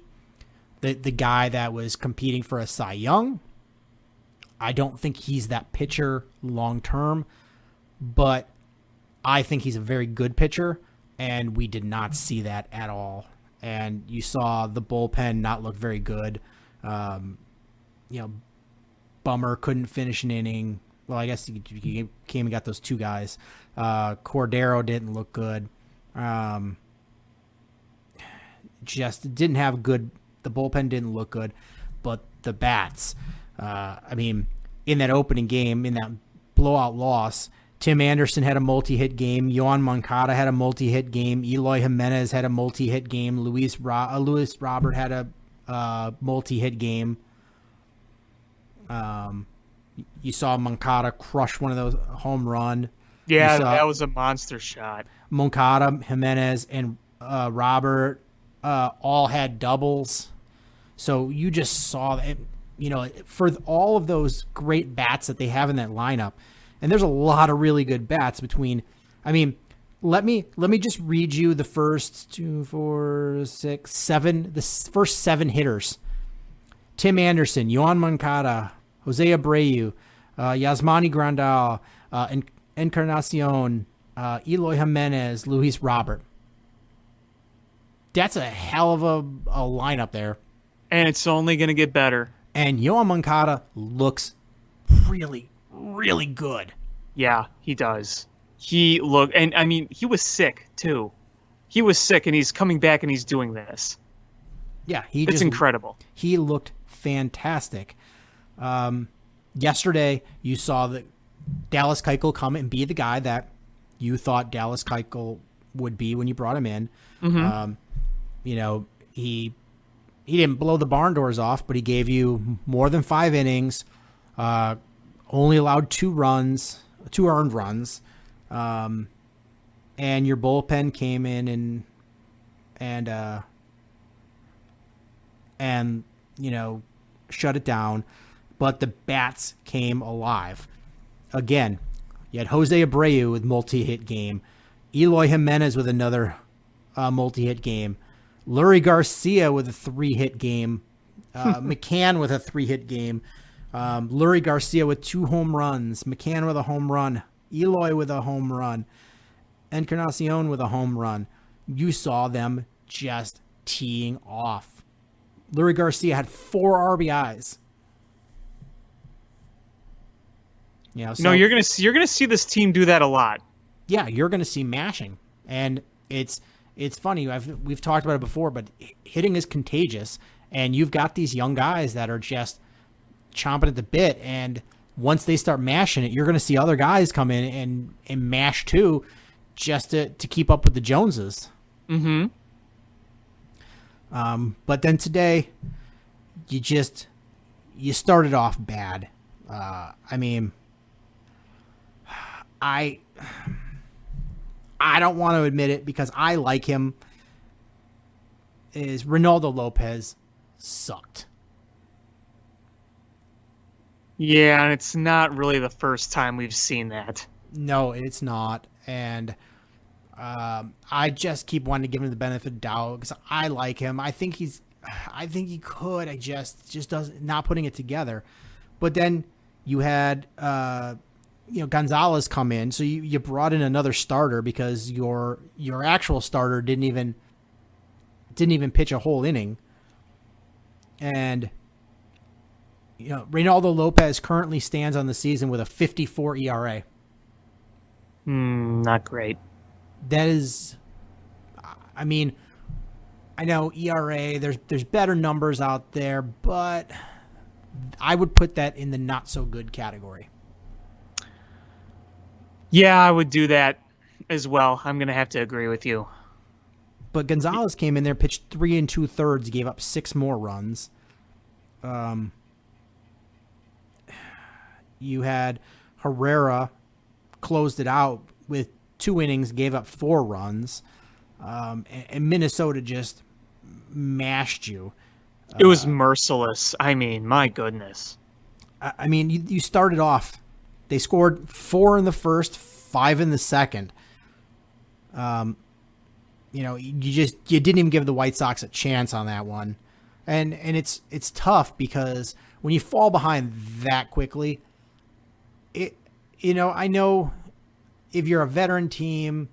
the guy that was competing for a Cy Young. I don't think he's that pitcher long term, but I think he's a very good pitcher, and we did not see that at all. And you saw the bullpen not look very good. Bummer couldn't finish an inning. Well, I guess he came and got those 2 guys. Cordero didn't look good. Just didn't have good. The bullpen didn't look good, but the bats. In that opening game, in that blowout loss, Tim Anderson had a multi-hit game. Yoan Moncada had a multi-hit game. Eloy Jimenez had a multi-hit game. Luis Robert had a multi-hit game. You saw Moncada crush one of those home run. Yeah, that was a monster shot. Moncada, Jimenez, and Robert all had doubles. So you just saw that, for all of those great bats that they have in that lineup, and there's a lot of really good bats between. Let me just read you the first 2, 4, 6, 7, the first 7 hitters. Tim Anderson, Yoan Moncada, Jose Abreu, Yasmani Grandal, Encarnacion, Eloy Jimenez, Luis Robert. That's a hell of a lineup there. And it's only going to get better. And Yoan Moncada looks really, really good. Yeah, he does. He was sick, too. He was sick, and he's coming back, and he's doing this. Yeah, it's incredible. He looked fantastic. Yesterday, you saw that Dallas Keuchel come and be the guy that you thought Dallas Keuchel would be when you brought him in. Mm-hmm. He didn't blow the barn doors off, but he gave you more than 5 innings, only allowed 2 earned runs, and your bullpen came in and shut it down, but the bats came alive. Again, you had Jose Abreu with multi-hit game, Eloy Jimenez with another multi-hit game, Lurie Garcia with a 3-hit game, McCann with a 3-hit game, Lurie Garcia with 2 home runs, McCann with a home run, Eloy with a home run, Encarnacion with a home run. You saw them just teeing off. Lurie Garcia had 4 RBIs. You're gonna see this team do that a lot. Yeah, you're gonna see mashing, and it's funny. We've talked about it before, but hitting is contagious, and you've got these young guys that are just chomping at the bit, and once they start mashing it, you're going to see other guys come in and mash too, just to keep up with the Joneses. Mm-hmm. But then today, you started off bad. I don't want to admit it because I like him. Is Ronaldo Lopez sucked. Yeah, and it's not really the first time we've seen that. No, it's not. And I just keep wanting to give him the benefit of the doubt because I like him. I think he could. I just doesn't, not putting it together. But then you had Gonzalez come in, so you brought in another starter because your actual starter didn't even pitch a whole inning. And Reynaldo Lopez currently stands on the season with a 54 ERA. Not great. That is, I know ERA, there's better numbers out there, but I would put that in the not so good category. Yeah, I would do that as well. I'm going to have to agree with you. But Gonzalez came in there, pitched 3 2/3, gave up 6 more runs. You had Herrera closed it out with 2 innings, gave up 4 runs, and Minnesota just mashed you. It was merciless. I mean, my goodness. I mean, you started off. They scored 4 in the first, 5 in the second. You didn't even give the White Sox a chance on that one, and it's tough because when you fall behind that quickly, I know if you're a veteran team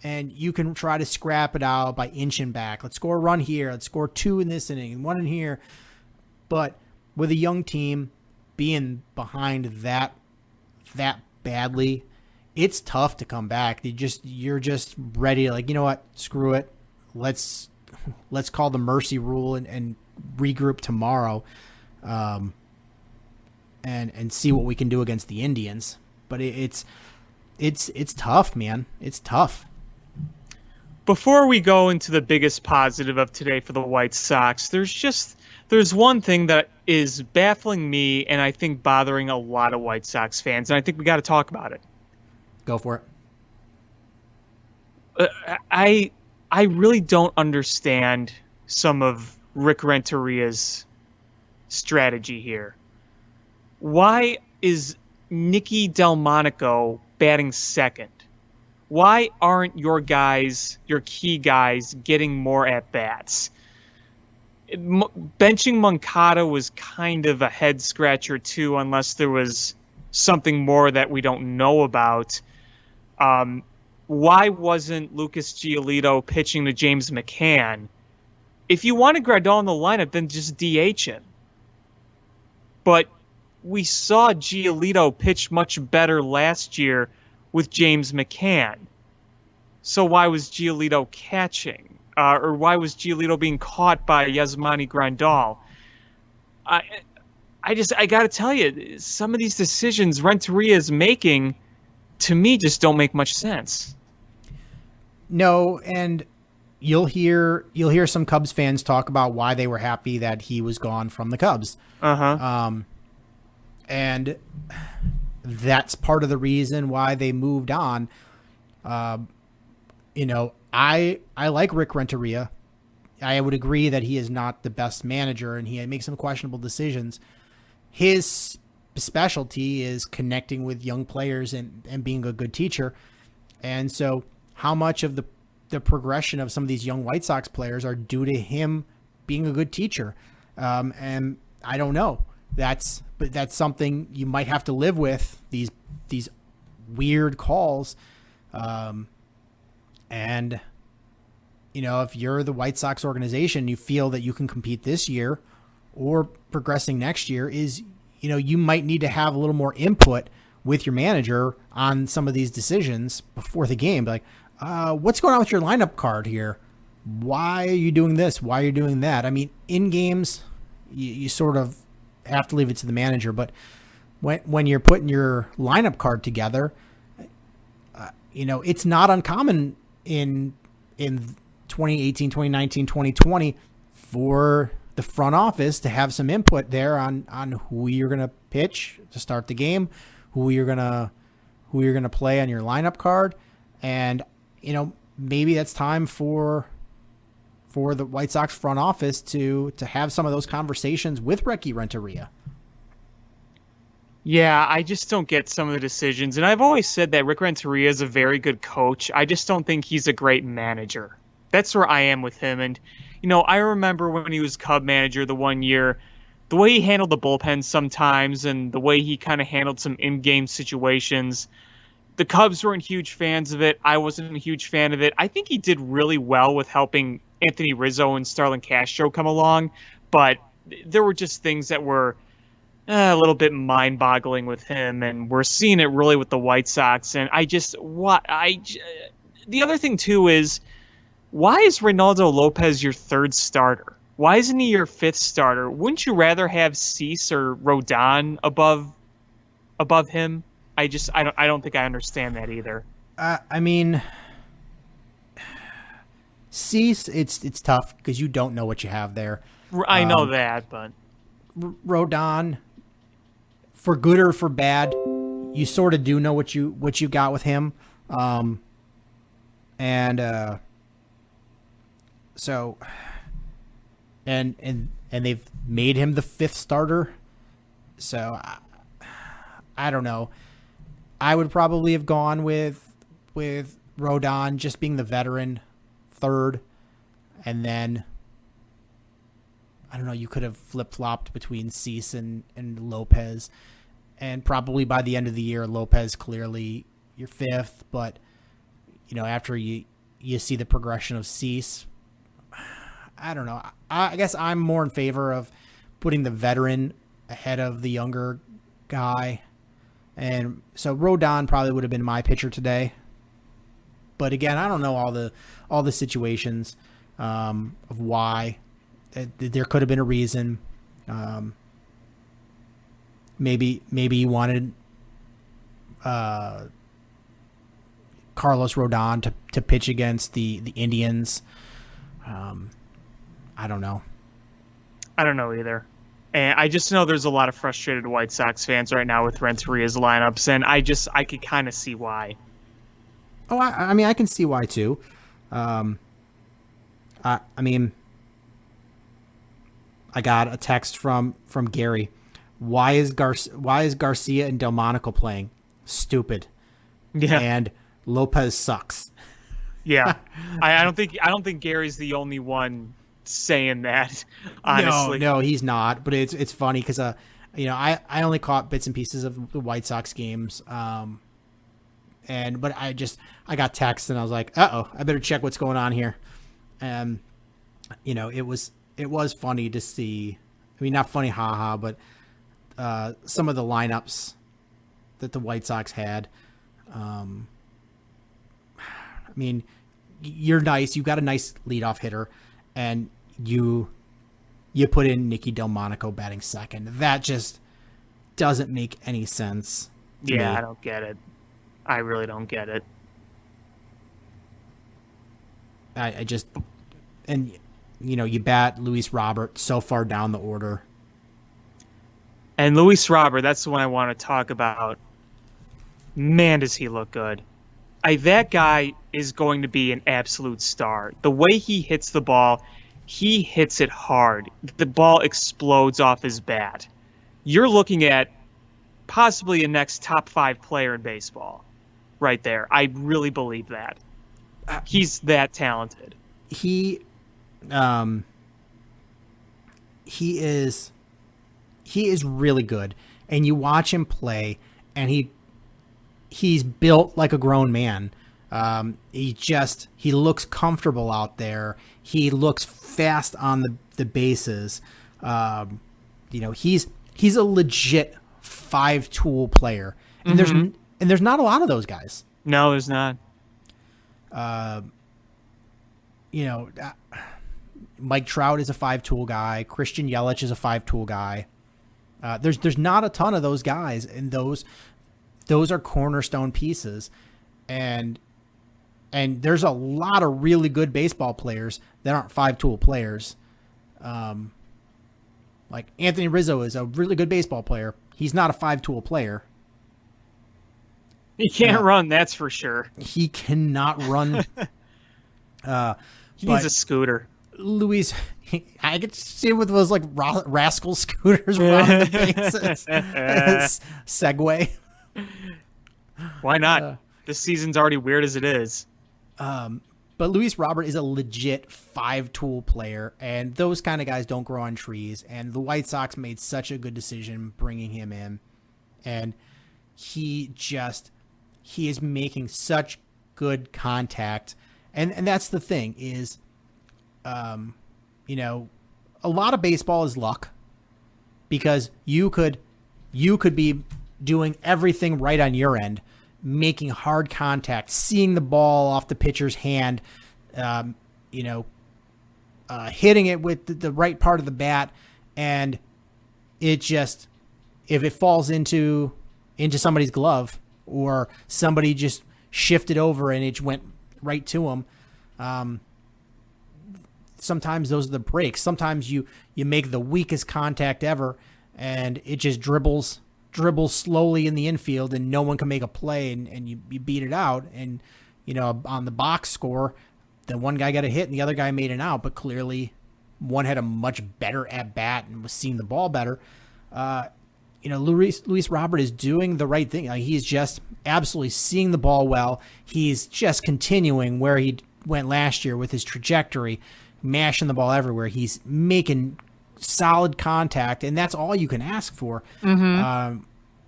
and you can try to scrap it out by inching back. Let's score a run here. Let's score 2 in this inning and 1 in here. But with a young team being behind that badly, it's tough to come back. You're just ready to, like, you know what? Screw it. Let's call the mercy rule and regroup tomorrow. And see what we can do against the Indians. But it's tough, man. It's tough. Before we go into the biggest positive of today for the White Sox, there's one thing that is baffling me and I think bothering a lot of White Sox fans, and I think we got to talk about it. Go for it. I really don't understand some of Rick Renteria's strategy here. Why is Nicky Delmonico batting second? Why aren't your key guys, getting more at-bats? Benching Moncada was kind of a head-scratcher, too, unless there was something more that we don't know about. Why wasn't Lucas Giolito pitching to James McCann? If you wanted Grandal in the lineup, then just DH him. But we saw Giolito pitch much better last year with James McCann. So why was Giolito catching? Or why was Giolito being caught by Yasmani Grandal? I got to tell you, some of these decisions Renteria is making, to me, just don't make much sense. No, and you'll hear some Cubs fans talk about why they were happy that he was gone from the Cubs. And that's part of the reason why they moved on. I like Rick Renteria. I would agree that he is not the best manager and he makes some questionable decisions. His specialty is connecting with young players and being a good teacher. And so how much of the progression of some of these young White Sox players are due to him being a good teacher? And I don't know. That's something you might have to live with, these weird calls. And if you're the White Sox organization, you feel that you can compete this year or progressing next year, you might need to have a little more input with your manager on some of these decisions before the game. Like, what's going on with your lineup card here? Why are you doing this? Why are you doing that? I mean, in games, you sort of have to leave it to the manager, but when you're putting your lineup card together, it's not uncommon in 2018, 2019, 2020 for the front office to have some input there on who you're going to pitch to start the game, who you're going to play on your lineup card. And, maybe that's time for the White Sox front office to have some of those conversations with Ricky Renteria. Yeah, I just don't get some of the decisions. And I've always said that Rick Renteria is a very good coach. I just don't think he's a great manager. That's where I am with him. And, I remember when he was Cub manager the one year, the way he handled the bullpen sometimes and the way he kind of handled some in-game situations. The Cubs weren't huge fans of it. I wasn't a huge fan of it. I think he did really well with helping Anthony Rizzo and Starlin Castro come along, but there were just things that were a little bit mind-boggling with him, and we're seeing it really with the White Sox. And the other thing too is, why is Reynaldo Lopez your third starter? Why isn't he your fifth starter? Wouldn't you rather have Cease or Rodon above him? I don't think I understand that either. I mean, Cease, it's tough because you don't know what you have there. I know that, but Rodon, for good or for bad, you sort of do know what you got with him. So they've made him the 5th starter. So I don't know. I would probably have gone with Rodon just being the veteran 3rd, and then I don't know, you could have flip-flopped between Cease and Lopez, and probably by the end of the year, Lopez clearly your 5th, but after you see the progression of Cease, I don't know. I guess I'm more in favor of putting the veteran ahead of the younger guy. And so Rodon probably would have been my pitcher today. But again, I don't know all the situations of why. There could have been a reason. Maybe you wanted Carlos Rodon to pitch against the Indians. I don't know. I don't know either. And I just know there's a lot of frustrated White Sox fans right now with Renteria's lineups, and I could kind of see why. Oh, I mean, I can see why too. I mean, I got a text from Gary. Why is Garcia and Delmonico playing? Stupid. Yeah. And Lopez sucks. Yeah. I don't think Gary's the only one saying that, honestly. No, he's not. But it's funny because I only caught bits and pieces of the White Sox games. But I got text and I was like, I better check what's going on here. And it was funny to see. I mean, not funny, haha, but some of the lineups that the White Sox had. I mean, you're nice. You got a nice leadoff hitter, and you put in Nicky Delmonico batting second. That just doesn't make any sense. Yeah, me. I don't get it. I really don't get it. I just, and you bat Luis Robert so far down the order. And Luis Robert, that's the one I want to talk about. Man, does he look good. That guy is going to be an absolute star. The way he hits the ball, he hits it hard. The ball explodes off his bat. You're looking at possibly a next top 5 player in baseball right there. I really believe that. He's that talented. He is really good. And you watch him play, and he's built like a grown man. He looks comfortable out there. He looks fast on the bases. He's a legit 5-tool player. And there's not a lot of those guys. No, there's not. Mike Trout is a 5-tool guy. Christian Yelich is a 5-tool guy. There's not a ton of those guys, and those are cornerstone pieces. And there's a lot of really good baseball players that aren't 5-tool players. Like Anthony Rizzo is a really good baseball player. He's not a 5-tool player. He can't run, that's for sure. He cannot run. He needs a scooter. Luis, I could see with those like rascal scooters around the bases. Segway. Why not? This season's already weird as it is. But Luis Robert is a legit 5-tool player, and those kind of guys don't grow on trees. And the White Sox made such a good decision bringing him in, and he is making such good contact. And that's the thing is, a lot of baseball is luck, because you could be doing everything right on your end, making hard contact, seeing the ball off the pitcher's hand, hitting it with the right part of the bat, and it just, if it falls into somebody's glove, or somebody just shifted over and it went right to him, sometimes those are the breaks. Sometimes you make the weakest contact ever, and it just dribbles slowly in the infield, and no one can make a play, and you beat it out. And, on the box score, the one guy got a hit and the other guy made an out, but clearly one had a much better at bat and was seeing the ball better. Luis Robert is doing the right thing. He's just absolutely seeing the ball well. He's just continuing where he went last year with his trajectory, mashing the ball everywhere. He's making solid contact, and that's all you can ask for. Mm-hmm.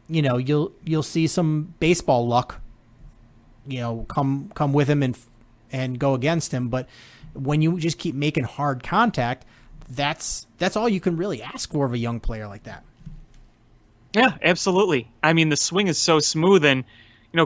You'll see some baseball luck, come with him and go against him. But when you just keep making hard contact, that's all you can really ask for of a young player like that. Yeah, absolutely. I mean, the swing is so smooth, and,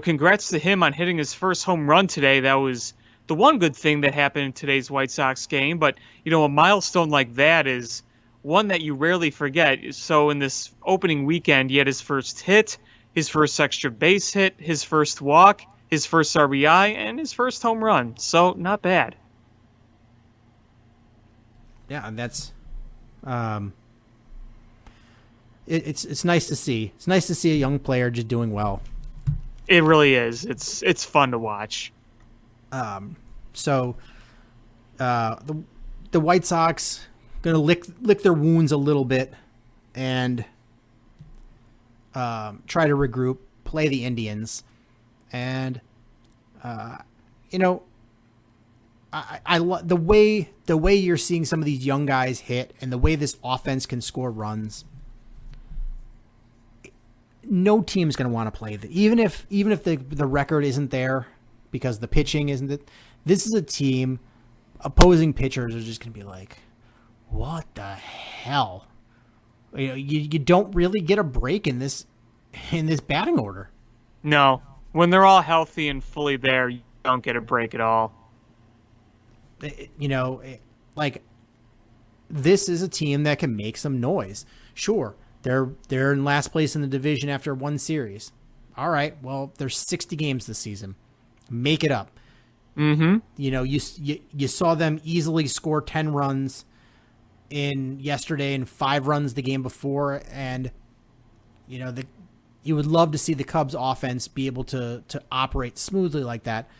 congrats to him on hitting his first home run today. That was the one good thing that happened in today's White Sox game. But, a milestone like that is one that you rarely forget. So in this opening weekend, he had his first hit, his first extra base hit, his first walk, his first RBI, and his first home run. So not bad. Yeah, and that's it's nice to see. It's nice to see a young player just doing well. It really is. It's fun to watch. So the White Sox gonna lick their wounds a little bit and try to regroup, play the Indians, and I love the way you're seeing some of these young guys hit and the way this offense can score runs. No team's going to want to play that, even if the record isn't there because the pitching isn't it. This is a team. Opposing pitchers are just going to be like, what the hell? You don't really get a break in this batting order. No, when they're all healthy and fully there, you don't get a break at all. This is a team that can make some noise. Sure, they're in last place in the division after one series. All right, well, there's 60 games this season. Make it up. Mm-hmm. You saw them easily score 10 runs in yesterday and 5 runs the game before, and you would love to see the Cubs offense be able to operate smoothly like that.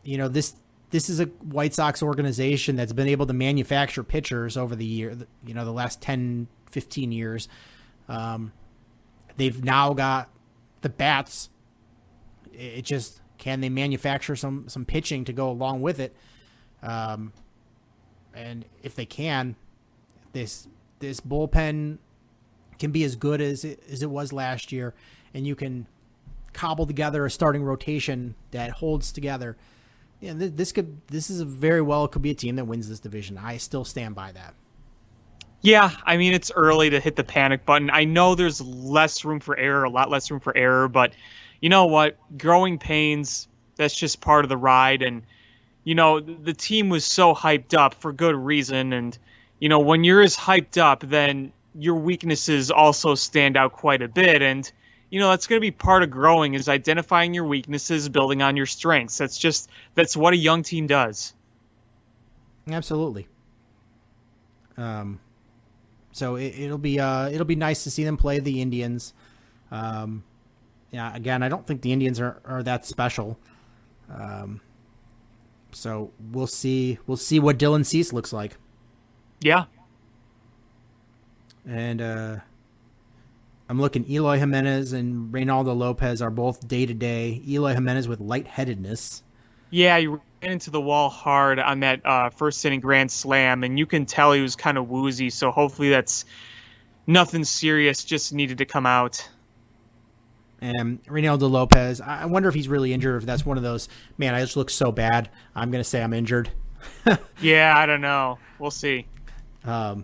This is a White Sox organization that's been able to manufacture pitchers over the year, the last 10, 15 years. They've now got the bats. It just, can they manufacture some pitching to go along with it? And if they can, this bullpen can be as good as it was last year, and you can cobble together a starting rotation that holds together. Yeah, this could be a team that wins this division. I still stand by that. Yeah, I mean, it's early to hit the panic button. I know there's a lot less room for error, but you know what? Growing pains, that's just part of the ride. And, the team was so hyped up for good reason. And, when you're as hyped up, then your weaknesses also stand out quite a bit. And, that's going to be part of growing, is identifying your weaknesses, building on your strengths. That's what a young team does. Absolutely. So it'll be nice to see them play the Indians. Again, I don't think the Indians are that special. So we'll see what Dylan Cease looks like. Yeah. And I'm looking, Eloy Jimenez and Reynaldo Lopez are both day-to-day. Eloy Jimenez with lightheadedness. Yeah, he ran into the wall hard on that first inning grand slam, and you can tell he was kind of woozy, so hopefully that's nothing serious, just needed to come out. And Reynaldo Lopez, I wonder if he's really injured, or if that's one of those, man, I just look so bad, I'm going to say I'm injured. Yeah, I don't know. We'll see. But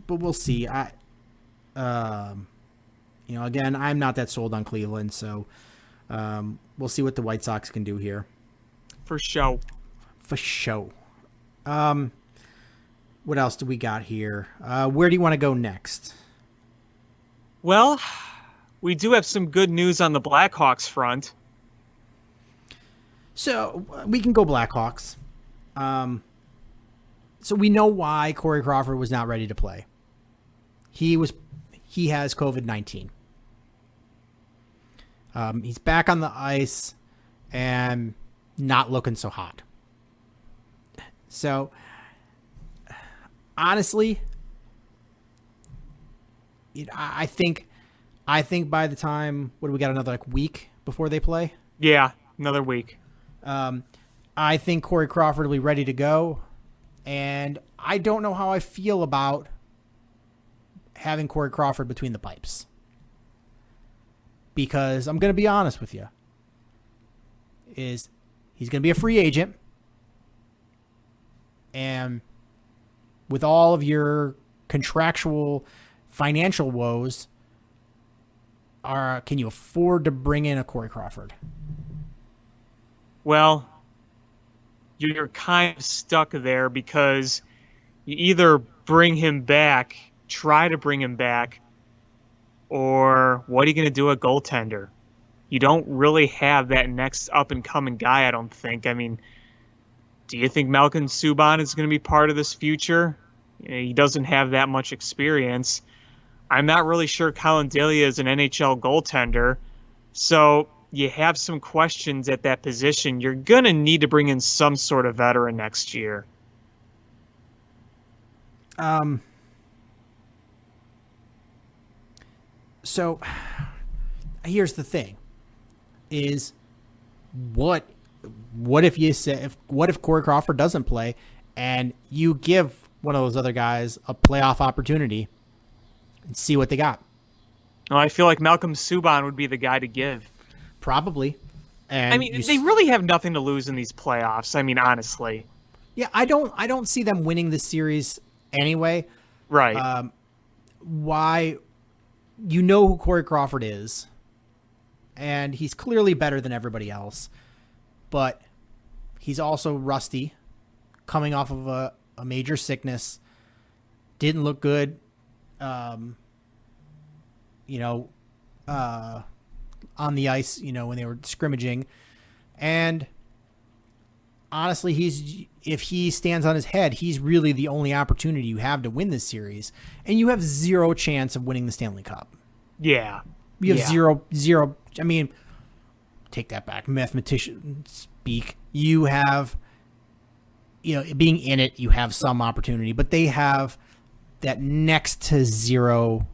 we'll see. Again, I'm not that sold on Cleveland, so we'll see what the White Sox can do here. For sure. What else do we got here? Where do you want to go next? Well, we do have some good news on the Blackhawks front. So we can go Blackhawks. So we know why Corey Crawford was not ready to play. He has COVID-19. He's back on the ice and not looking so hot. So, honestly, I think by the time, what do we got, another week before they play? Yeah, another week. I think Corey Crawford will be ready to go, and I don't know how I feel about having Corey Crawford between the pipes. Because I'm going to be honest with you, he's going to be a free agent, and with all of your contractual financial woes, can you afford to bring in a Corey Crawford? Well, you're kind of stuck there because you either bring him back, try to bring him back, or what are you going to do at goaltender? You don't really have that next up-and-coming guy, I don't think. I mean, do you think Malcolm Subban is going to be part of this future? He doesn't have that much experience. I'm not really sure Colin Delia is an NHL goaltender, so you have some questions at that position. You're going to need to bring in some sort of veteran next year. So here's the thing: is what if you say what if Corey Crawford doesn't play, and you give one of those other guys a playoff opportunity and see what they got? Well, I feel like Malcolm Subban would be the guy to give. Probably. And I mean, they really have nothing to lose in these playoffs. I mean, honestly. Yeah, I don't see them winning this series anyway. Right. Why? You know who Corey Crawford is, and he's clearly better than everybody else, but he's also rusty, coming off of a major sickness, didn't look good, on the ice, when they were scrimmaging, and honestly, if he stands on his head, he's really the only opportunity you have to win this series, and you have zero chance of winning the Stanley Cup. Yeah. You have zero. I mean, take that back. Mathematician speak. You have, being in it, you have some opportunity, but they have that next to zero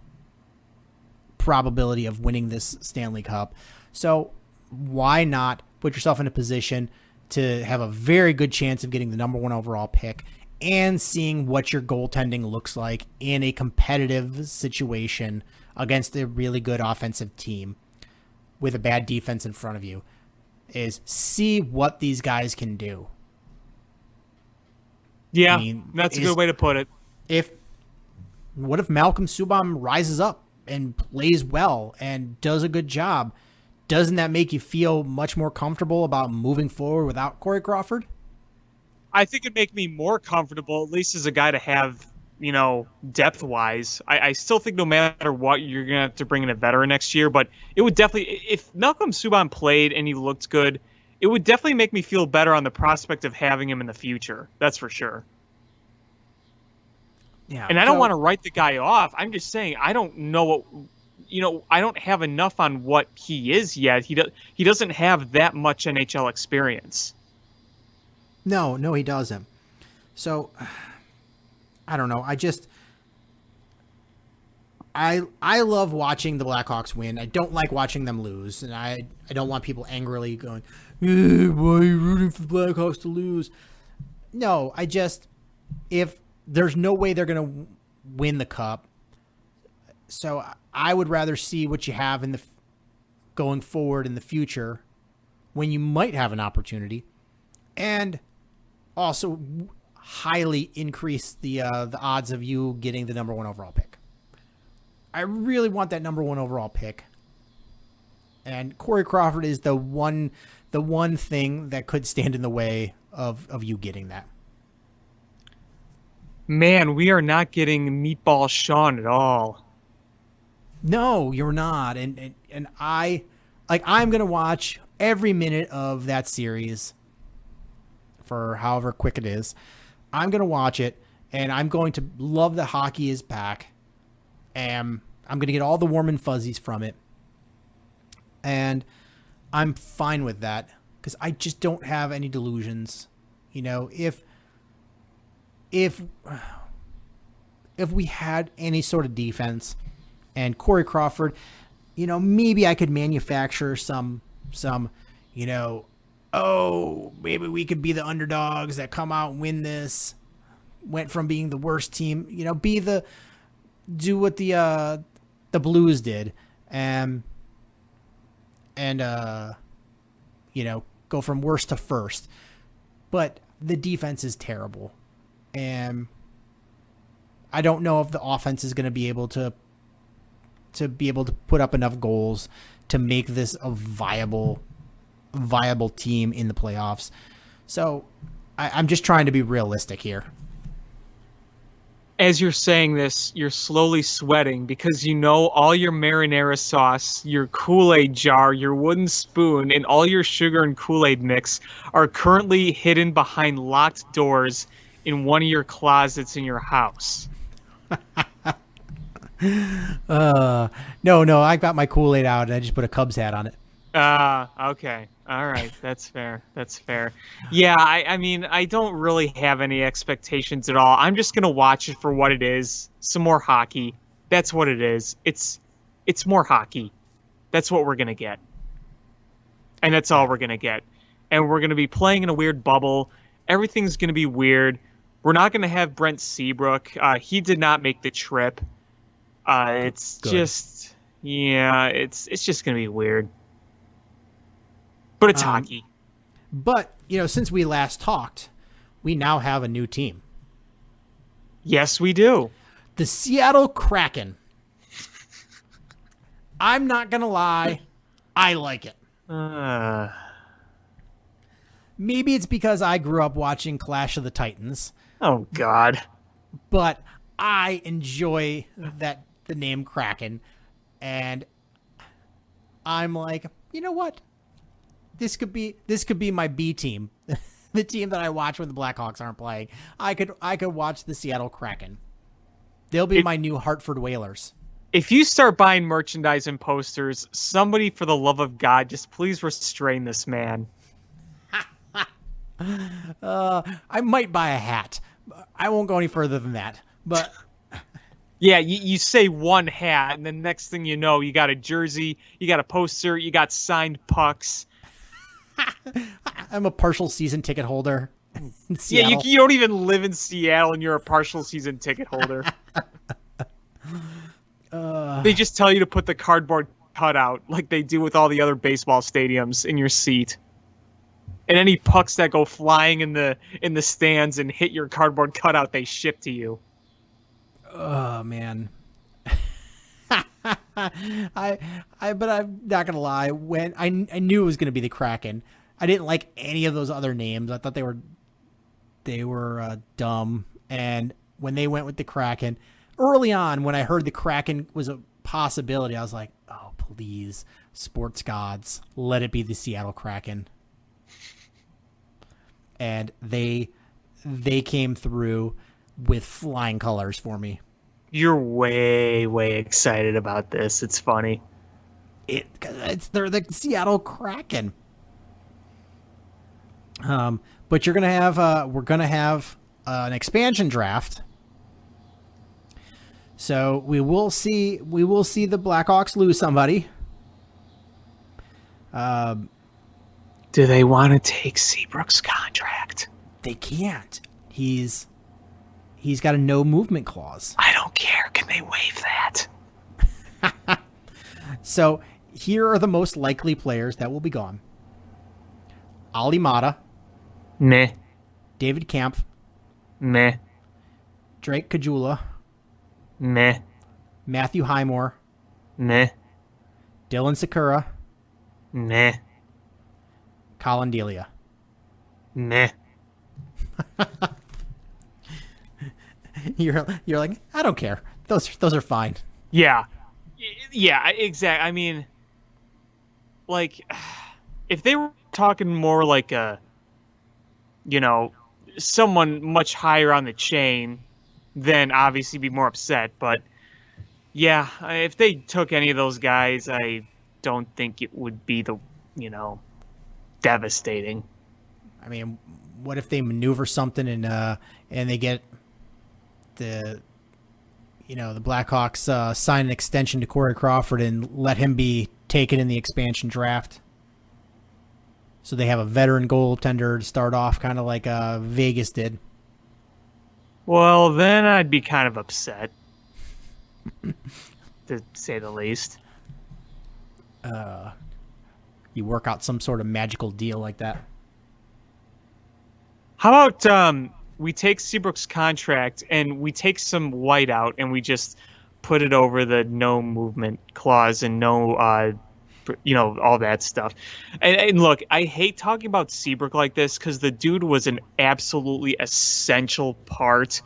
probability of winning this Stanley Cup. So why not put yourself in a position to have a very good chance of getting the number 1 overall pick and seeing what your goaltending looks like in a competitive situation against a really good offensive team with a bad defense in front of you, is see what these guys can do. Yeah, that's a good way to put it. What if Malcolm Subban rises up and plays well and does a good job? Doesn't that make you feel much more comfortable about moving forward without Corey Crawford? I think it'd make me more comfortable, at least as a guy to have, depth-wise. I still think no matter what, you're going to have to bring in a veteran next year, but it would definitely, if Malcolm Subban played and he looked good, it would definitely make me feel better on the prospect of having him in the future. That's for sure. Yeah. And I don't want to write the guy off. I'm just saying I don't know what, I don't have enough on what he is yet. He doesn't have that much NHL experience. No, he doesn't. So, I don't know. I love watching the Blackhawks win. I don't like watching them lose, and I don't want people angrily going, why are you rooting for the Blackhawks to lose? No, if there's no way they're going to win the cup, so I would rather see what you have going forward in the future when you might have an opportunity, and also highly increase the odds of you getting the number 1 overall pick. I really want that number 1 overall pick, and Corey Crawford is the one thing that could stand in the way of you getting that. Man, we are not getting Meatball Sean at all. No, you're not. And I'm going to watch every minute of that series for however quick it is. I'm going to watch it, and I'm going to love that hockey is back, and I'm going to get all the warm and fuzzies from it, and I'm fine with that because I just don't have any delusions. You know, if we had any sort of defense and Corey Crawford, you know, maybe I could manufacture some, you know, oh, maybe we could be the underdogs that come out and win this. Went from being the worst team, you know, do what the Blues did, and you know, go from worst to first. But the defense is terrible, and I don't know if the offense is going to be able to put up enough goals to make this a viable team in the playoffs. So I'm just trying to be realistic here. As you're saying this, you're slowly sweating because you know all your marinara sauce, your Kool-Aid jar, your wooden spoon, and all your sugar and Kool-Aid mix are currently hidden behind locked doors in one of your closets in your house. No, I got my Kool-Aid out and I just put a Cubs hat on it. Okay. All right. That's fair. Yeah, I mean, I don't really have any expectations at all. I'm just going to watch it for what it is. Some more hockey. That's what it is. It's more hockey. That's what we're going to get. And that's all we're going to get. And we're going to be playing in a weird bubble. Everything's going to be weird. We're not going to have Brent Seabrook. He did not make the trip. It's Good. just, yeah, it's just going to be weird. But it's hockey. But, you know, since we last talked, we now have a new team. Yes, we do. The Seattle Kraken. I'm not going to lie. I like it. Maybe it's because I grew up watching Clash of the Titans. Oh, God. But I enjoy the name Kraken. And I'm like, you know what? This could be my B team, the team that I watch when the Blackhawks aren't playing. I could watch the Seattle Kraken. They'll be my new Hartford Whalers. If you start buying merchandise and posters, somebody, for the love of God, just please restrain this man. I might buy a hat. I won't go any further than that. But yeah, you say one hat, and then next thing you know, you got a jersey, you got a poster, you got signed pucks. I'm a partial season ticket holder. Yeah, you don't even live in Seattle and you're a partial season ticket holder. They just tell you to put the cardboard cutout like they do with all the other baseball stadiums in your seat. And any pucks that go flying in the stands and hit your cardboard cutout, they ship to you. Oh man. But I'm not gonna lie. When I knew it was gonna be the Kraken, I didn't like any of those other names. I thought they were dumb. And when they went with the Kraken, early on, when I heard the Kraken was a possibility, I was like, "Oh, please, sports gods, let it be the Seattle Kraken." And they came through with flying colors for me. You're way, way excited about this. It's funny. They're the Seattle Kraken. But we're gonna have an expansion draft. So we will see the Blackhawks lose somebody. Do they want to take Seabrook's contract? They can't. He's got a no movement clause. I don't care. Can they waive that? So here are the most likely players that will be gone. Ali Mata, Meh. David Kampf, Meh. Drake Kajula, Meh. Matthew Highmore, Meh. Dylan Sakura, Meh. Colin Delia. Meh. You're like, I don't care. Those are fine. Yeah. Yeah, exactly. I mean, like, if they were talking more like a, someone much higher on the chain, then obviously be more upset. But yeah, if they took any of those guys, I don't think it would be devastating. I mean, what if they maneuver something and they get the Blackhawks sign an extension to Corey Crawford and let him be taken in the expansion draft? So they have a veteran goaltender to start off, kind of like Vegas did. Well, then I'd be kind of upset, to say the least. You work out some sort of magical deal like that. How about we take Seabrook's contract and we take some white out and we just put it over the no movement clause and no, all that stuff. And look, I hate talking about Seabrook like this because the dude was an absolutely essential part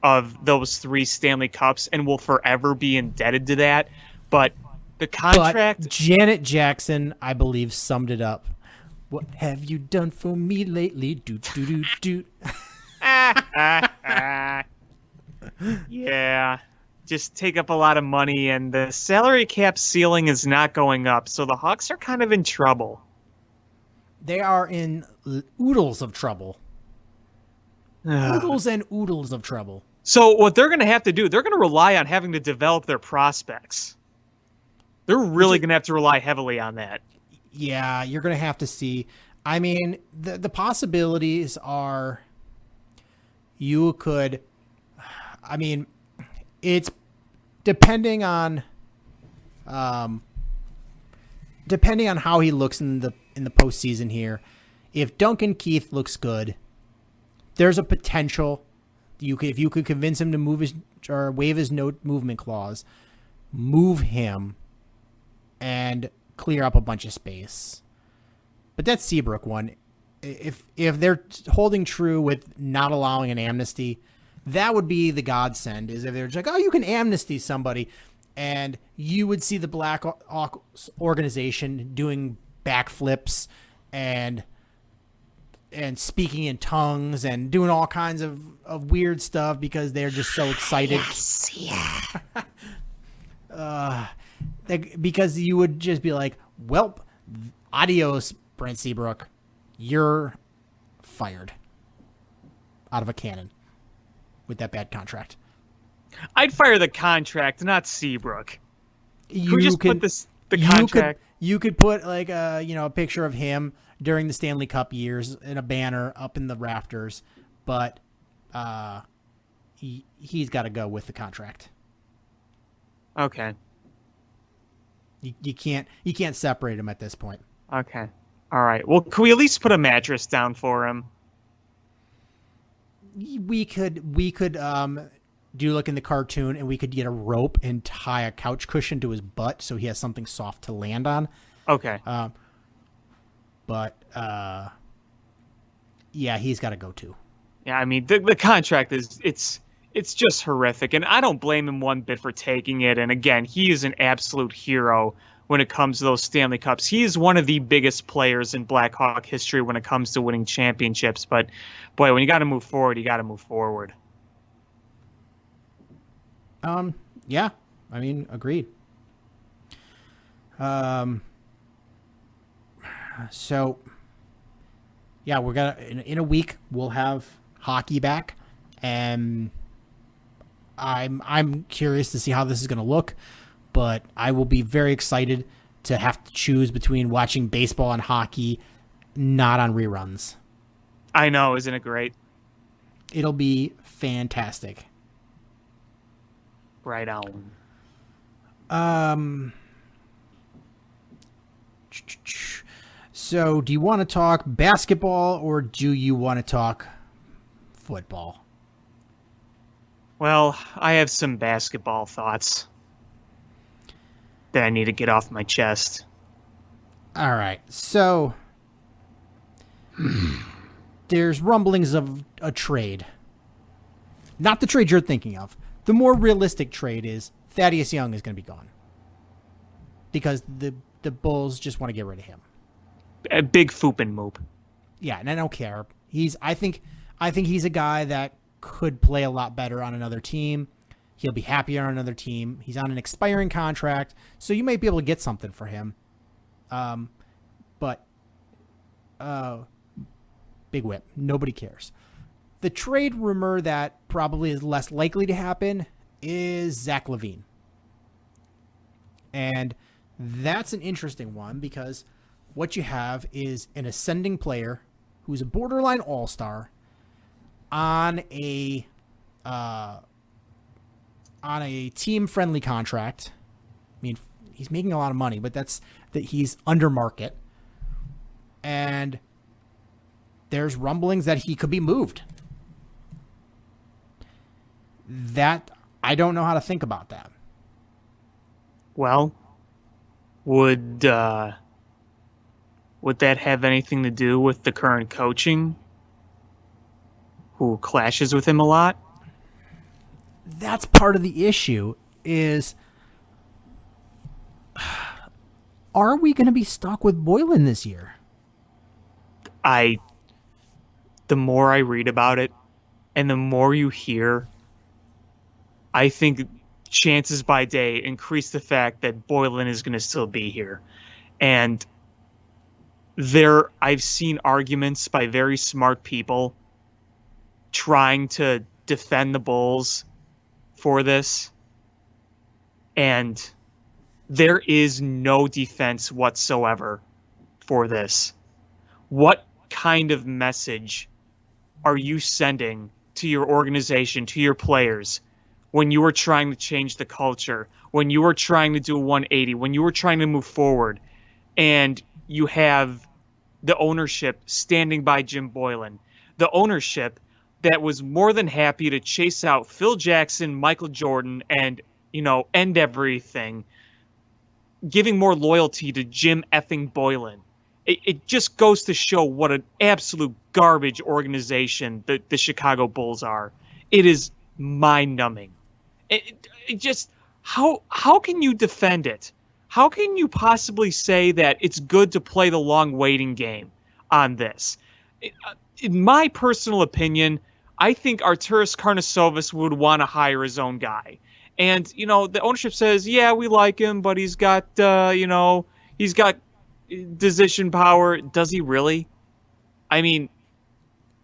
of those 3 Stanley Cups and will forever be indebted to that. But the contract... But Janet Jackson, I believe, summed it up. What have you done for me lately? Do. Yeah, just take up a lot of money, and the salary cap ceiling is not going up, so the Hawks are kind of in trouble. They are in oodles of trouble. Oodles and oodles of trouble. So what they're going to have to do, they're going to rely on having to develop their prospects. They're really going to have to rely heavily on that. Yeah, you're going to have to see. I mean, the possibilities are you could... I mean, it's depending on how he looks in the postseason here. If Duncan Keith looks good, there's a potential if you could convince him to move his or waive his no movement clause, move him, and clear up a bunch of space. But that Seabrook one, if they're holding true with not allowing an amnesty, that would be the godsend. Is if they're just like, oh, you can amnesty somebody, and you would see the Blackhawks organization doing backflips and speaking in tongues and doing all kinds of weird stuff because they're just so excited. Yes, yeah. Because you would just be like, welp, adios, Brent Seabrook. You're fired out of a cannon with that bad contract. I'd fire the contract, not Seabrook. Put the contract? You could put like a picture of him during the Stanley Cup years in a banner up in the rafters, but he's got to go with the contract. Okay. You can't separate him at this point. Okay. All right. Well, can we at least put a mattress down for him? We could do like in the cartoon, and we could get a rope and tie a couch cushion to his butt so he has something soft to land on. Okay. But yeah, he's got to go too. Yeah, I mean the contract it's just horrific, and I don't blame him one bit for taking it. And again, he is an absolute hero when it comes to those Stanley Cups. He is one of the biggest players in Blackhawk history when it comes to winning championships. But boy, when you got to move forward, you got to move forward. Yeah, I mean, agreed. So yeah, we're gonna in a week we'll have hockey back, and I'm curious to see how this is gonna look, but I will be very excited to have to choose between watching baseball and hockey, not on reruns. I know, isn't it great? It'll be fantastic. Right on. So do you want to talk basketball or do you want to talk football? Well, I have some basketball thoughts that I need to get off my chest. All right. So there's rumblings of a trade. Not the trade you're thinking of. The more realistic trade is Thaddeus Young is going to be gone because the Bulls just want to get rid of him. A big foop and moop. Yeah, and I don't care. I think I think he's a guy that could play a lot better on another team. He'll be happier on another team. He's on an expiring contract, so you might be able to get something for him. But big whip. Nobody cares. The trade rumor that probably is less likely to happen is Zach LaVine. And that's an interesting one because what you have is an ascending player who's a borderline all-star on a team-friendly contract. I mean, he's making a lot of money, but that he's under market. And there's rumblings that he could be moved. That I don't know how to think about that. Well, would that have anything to do with the current coaching, who clashes with him a lot? That's part of the issue is, are we going to be stuck with Boylen this year? The more I read about it and the more you hear, I think chances by day increase the fact that Boylen is going to still be here. And I've seen arguments by very smart people trying to defend the Bulls for this, and there is no defense whatsoever for this. What kind of message are you sending to your organization, to your players, when you are trying to change the culture, when you are trying to do a 180, when you are trying to move forward, and you have the ownership standing by Jim Boylen, the ownership that was more than happy to chase out Phil Jackson, Michael Jordan, and, end everything, giving more loyalty to Jim effing Boylen. It just goes to show what an absolute garbage organization the Chicago Bulls are. It is mind-numbing. It just, how can you defend it? How can you possibly say that it's good to play the long waiting game on this? In my personal opinion, I think Arturas Karnisovas would want to hire his own guy. And, the ownership says, yeah, we like him, but he's got, he's got decision power. Does he really? I mean,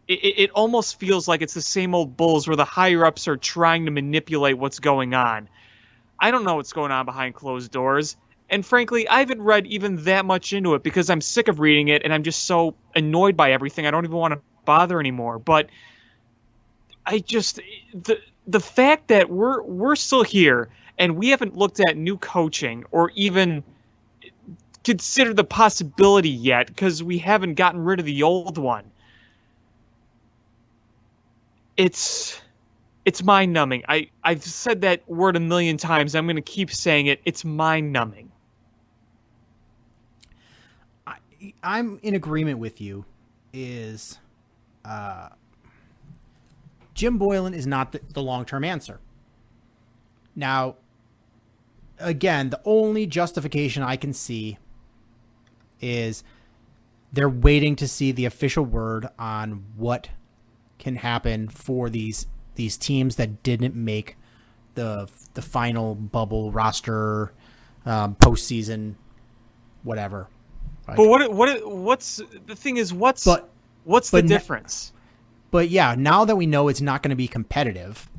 it almost feels like it's the same old Bulls where the higher-ups are trying to manipulate what's going on. I don't know what's going on behind closed doors. And frankly, I haven't read even that much into it because I'm sick of reading it and I'm just so annoyed by everything. I don't even want to bother anymore. But the fact that we're still here and we haven't looked at new coaching or even considered the possibility yet because we haven't gotten rid of the old one. It's mind-numbing. I've said that word a million times. I'm going to keep saying it. It's mind-numbing. I'm in agreement with you. Is Jim Boylen is not the long-term answer. Now, again, the only justification I can see is they're waiting to see the official word on what can happen for these teams that didn't make the final bubble roster, postseason, whatever. Like, but what's the thing is what's the difference? But yeah, now that we know it's not going to be competitive,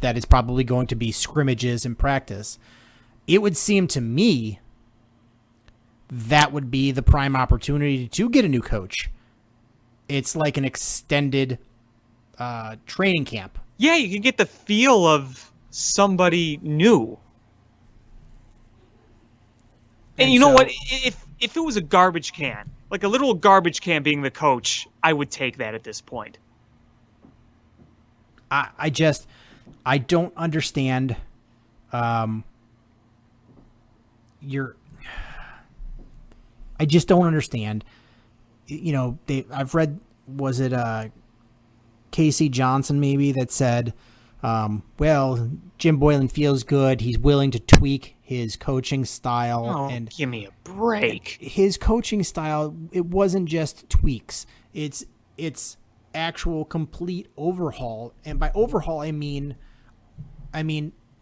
that it's probably going to be scrimmages in practice, it would seem to me that would be the prime opportunity to get a new coach. It's like an extended training camp. Yeah, you can get the feel of somebody new. And you know what? If it was a garbage can, like a literal garbage can being the coach, I would take that at this point. I don't understand I just don't understand. I've read, was it Casey Johnson maybe that said, well, Jim Boylen feels good. He's willing to tweak his coaching style. Oh, and give me a break. His coaching style, it wasn't just tweaks. It's actual complete overhaul. And by overhaul, I mean,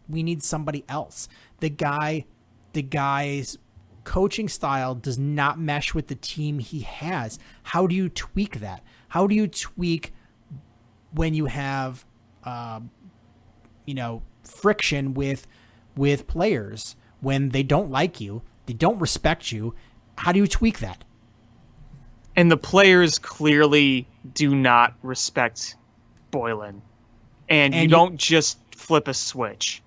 we need somebody else. The guy's coaching style does not mesh with the team he has. How do you tweak that? How do you tweak when you have, friction with players, when they don't like you, they don't respect you? How do you tweak that? And the players clearly do not respect Boylen. And you don't just flip a switch.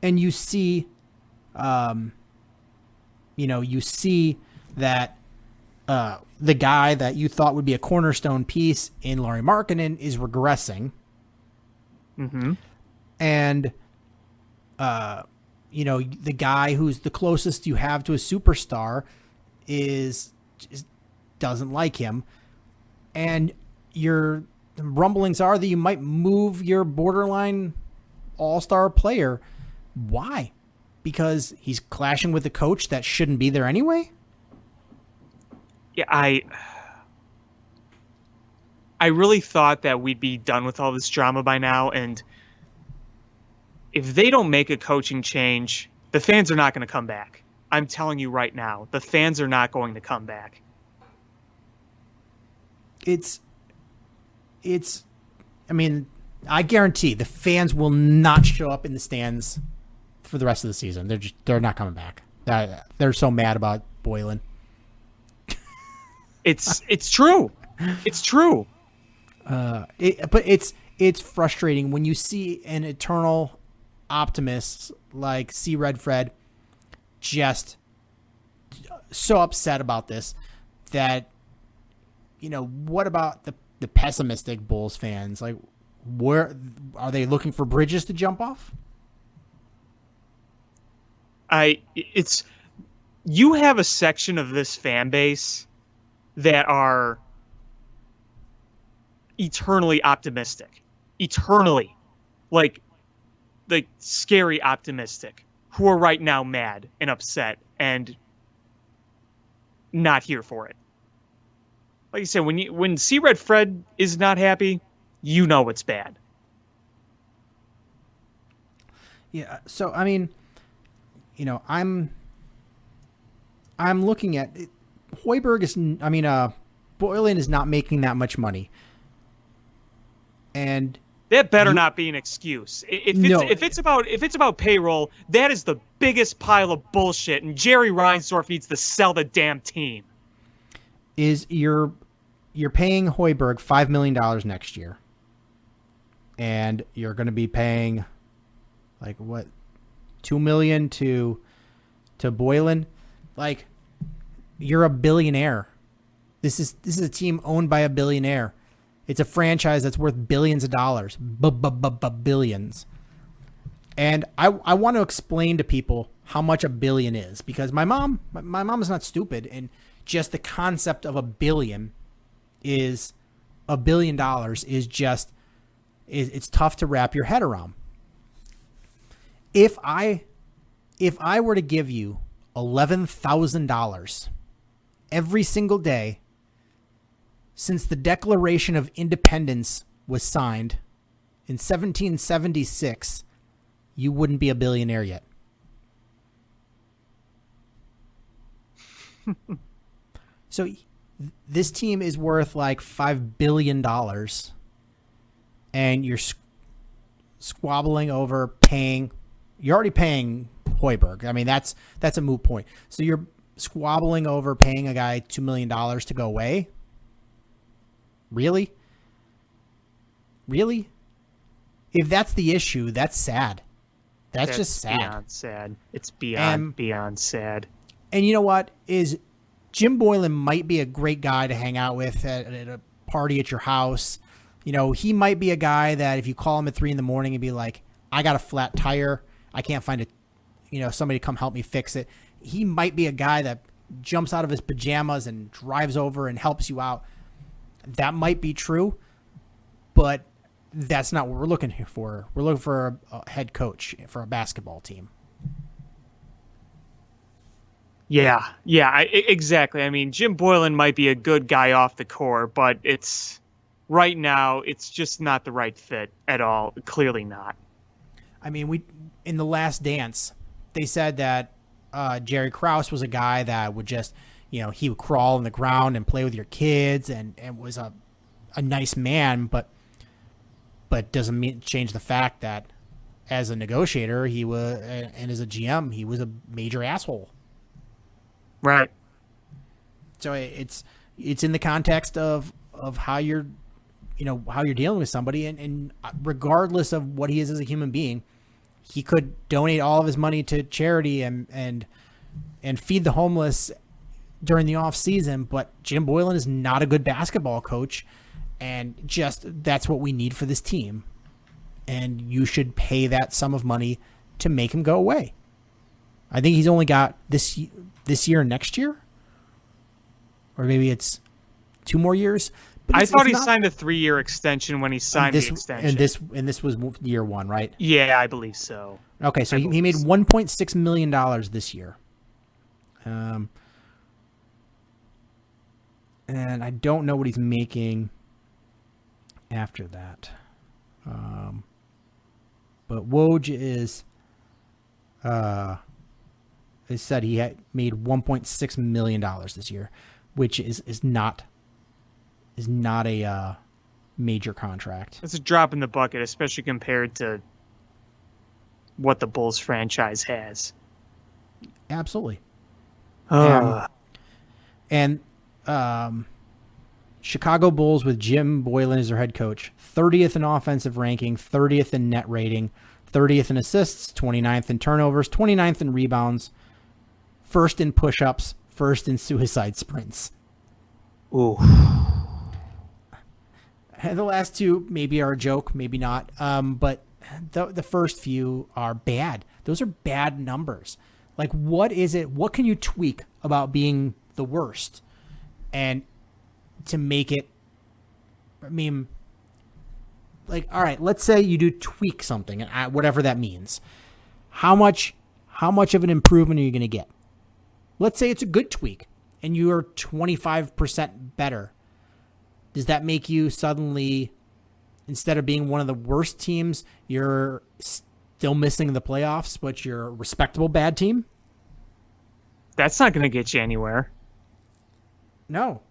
And you see, you see that the guy that you thought would be a cornerstone piece in Lauri Markkanen is regressing. Mm-hmm. And, the guy who's the closest you have to a superstar just doesn't like him. And your rumblings are that you might move your borderline all-star player. Why? Because he's clashing with a coach that shouldn't be there anyway? Yeah, I really thought that we'd be done with all this drama by now, and if they don't make a coaching change, the fans are not going to come back. I'm telling you right now, the fans are not going to come back. I guarantee the fans will not show up in the stands for the rest of the season. They're not coming back. They're so mad about Boylen. It's true. It's true. But it's frustrating when you see an eternal optimist like C. Red Fred just so upset about this that, what about the pessimistic Bulls fans? Like, where are they looking for bridges to jump off? You have a section of this fan base that are eternally optimistic, eternally, like scary optimistic, who are right now mad and upset and not here for it. Like you said, when C. Red Fred is not happy, you know it's bad. Yeah. So I'm looking at it. Boylen is not making that much money, and that better not be an excuse. If it's about payroll, that is the biggest pile of bullshit, and Jerry Reinsdorf needs to sell the damn team. You're paying Hoiberg $5 million next year, and you're going to be paying $2 million to Boylen. Like, you're a billionaire. This is a team owned by a billionaire. It's a franchise that's worth billions of dollars, billions. And I want to explain to people how much a billion is, because my mom is not stupid, and just the concept of $1 billion is $1 billion it's tough to wrap your head around. If I were to give you $11,000 every single day since the Declaration of Independence was signed in 1776, you wouldn't be a billionaire yet. So this team is worth like $5 billion, and you're squabbling over paying. You're already paying Hoiberg. I mean, that's a moot point. So you're squabbling over paying a guy $2 million to go away. Really? If that's the issue, that's sad. That's just sad. Beyond sad. It's beyond sad. And you know what? Jim Boylen might be a great guy to hang out with at a party at your house. He might be a guy that if you call him at 3 a.m. and be like, I got a flat tire, I can't find somebody to come help me fix it. He might be a guy that jumps out of his pajamas and drives over and helps you out. That might be true, but that's not what we're looking here for. We're looking for a head coach for a basketball team. Yeah, exactly. I mean, Jim Boylen might be a good guy off the court, but it's right now, it's just not the right fit at all. Clearly not. I mean, in The Last Dance, they said that Jerry Krause was a guy that would just, he would crawl on the ground and play with your kids and was a nice man, but doesn't change the fact that as a negotiator, he was, and as a GM, he was a major asshole. Right. So it's in the context of how you're dealing with somebody, and regardless of what he is as a human being, he could donate all of his money to charity and feed the homeless during the off season. But Jim Boylen is not a good basketball coach, and just that's what we need for this team. And you should pay that sum of money to make him go away. I think he's only got this year and next year, or maybe it's 2 more years. But I thought he signed a 3-year extension when he signed the extension. And this was year 1, right? Yeah, I believe so. Okay, so he made $1.6 million this year. And I don't know what he's making after that. But Woj is they said he had made $1.6 million this year, which is not a major contract. It's a drop in the bucket, especially compared to what the Bulls franchise has. Absolutely. Uh. And Chicago Bulls with Jim Boylen as their head coach, 30th in offensive ranking, 30th in net rating, 30th in assists, 29th in turnovers, 29th in rebounds, first in push-ups, first in suicide sprints. Ooh. And the last 2 maybe are a joke, maybe not. But the first few are bad. Those are bad numbers. Like, what is it? What can you tweak about being the worst? And to make it, I mean, like, all right, let's say you do tweak something, whatever that means. How much of an improvement are you going to get? Let's say it's a good tweak and you're 25% better. Does that make you suddenly, instead of being one of the worst teams, you're still missing the playoffs, but you're a respectable bad team? That's not going to get you anywhere. No.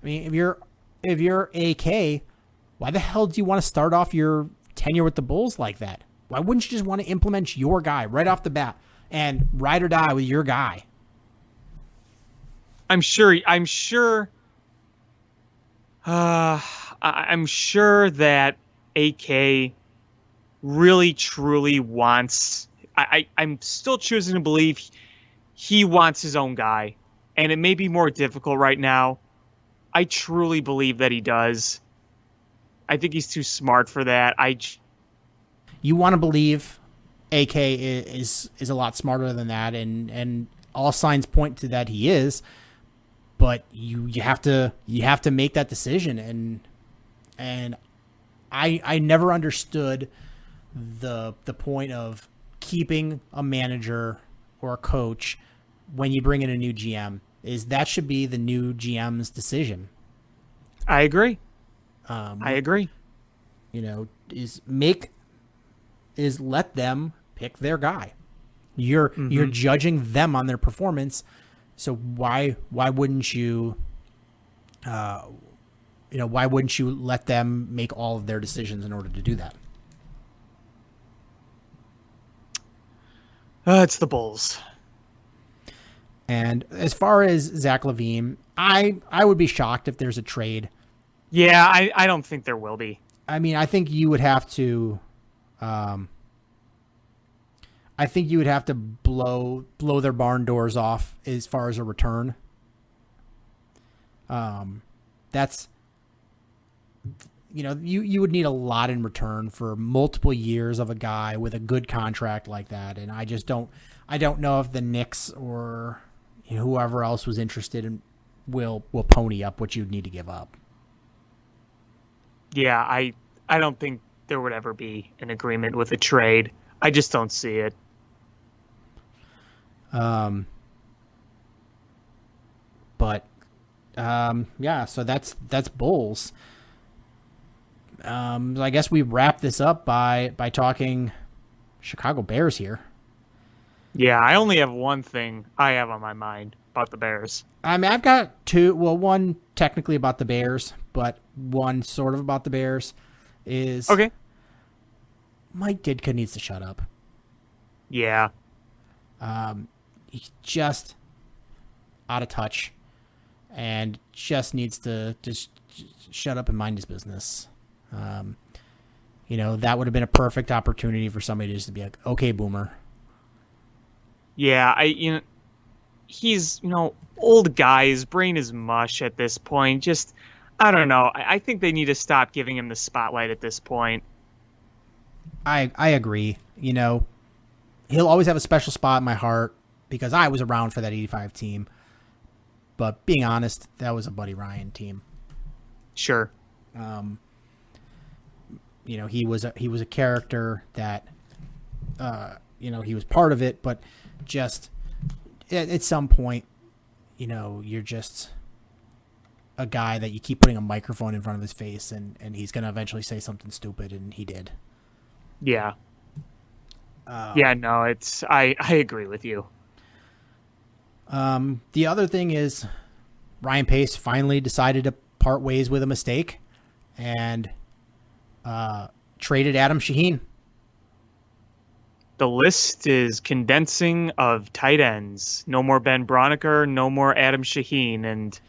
I mean, if you're AK, why the hell do you want to start off your tenure with the Bulls like that? Why wouldn't you just want to implement your guy right off the bat and ride or die with your guy? I'm sure that AK really truly wants. I'm still choosing to believe he wants his own guy, and it may be more difficult right now. I truly believe that he does. I think he's too smart for that. You want to believe AK is a lot smarter than that, and all signs point to that he is. But you have to make that decision, and I never understood the point of keeping a manager or a coach when you bring in a new GM. Is that should be the new GM's decision. I agree. Is let them pick their guy. You're judging them on their performance. So why wouldn't you why wouldn't you let them make all of their decisions in order to do that? It's the Bulls. And as far as Zach LaVine, I would be shocked if there's a trade. Yeah, I don't think there will be. I mean, I think you would have to blow their barn doors off as far as a return. That's, you would need a lot in return for multiple years of a guy with a good contract like that. And I don't know if the Knicks or whoever else was interested in will pony up what you'd need to give up. Yeah, I don't think there would ever be an agreement with a trade. I just don't see it. So that's Bulls. I guess we wrap this up by talking Chicago Bears here. Yeah, I only have one thing I have on my mind about the Bears. I mean, I've got two. Well, one technically about the Bears, but one sort of about the Bears is Okay. Mike Ditka needs to shut up. Yeah. He's just out of touch and just needs to just shut up and mind his business. That would have been a perfect opportunity for somebody just to be like, okay, boomer. Yeah, he's, old guy. His brain is mush at this point. Just, I don't know. I think they need to stop giving him the spotlight at this point. I agree. He'll always have a special spot in my heart because I was around for that 85 team. But being honest, that was a Buddy Ryan team. Sure. He was a character that, he was part of it, but just at some point, you're just a guy that you keep putting a microphone in front of his face and he's going to eventually say something stupid, and he did. Yeah. No, I agree with you. The other thing is Ryan Pace finally decided to part ways with a mistake and traded Adam Shaheen. The list is condensing of tight ends. No more Ben Broniker, no more Adam Shaheen, and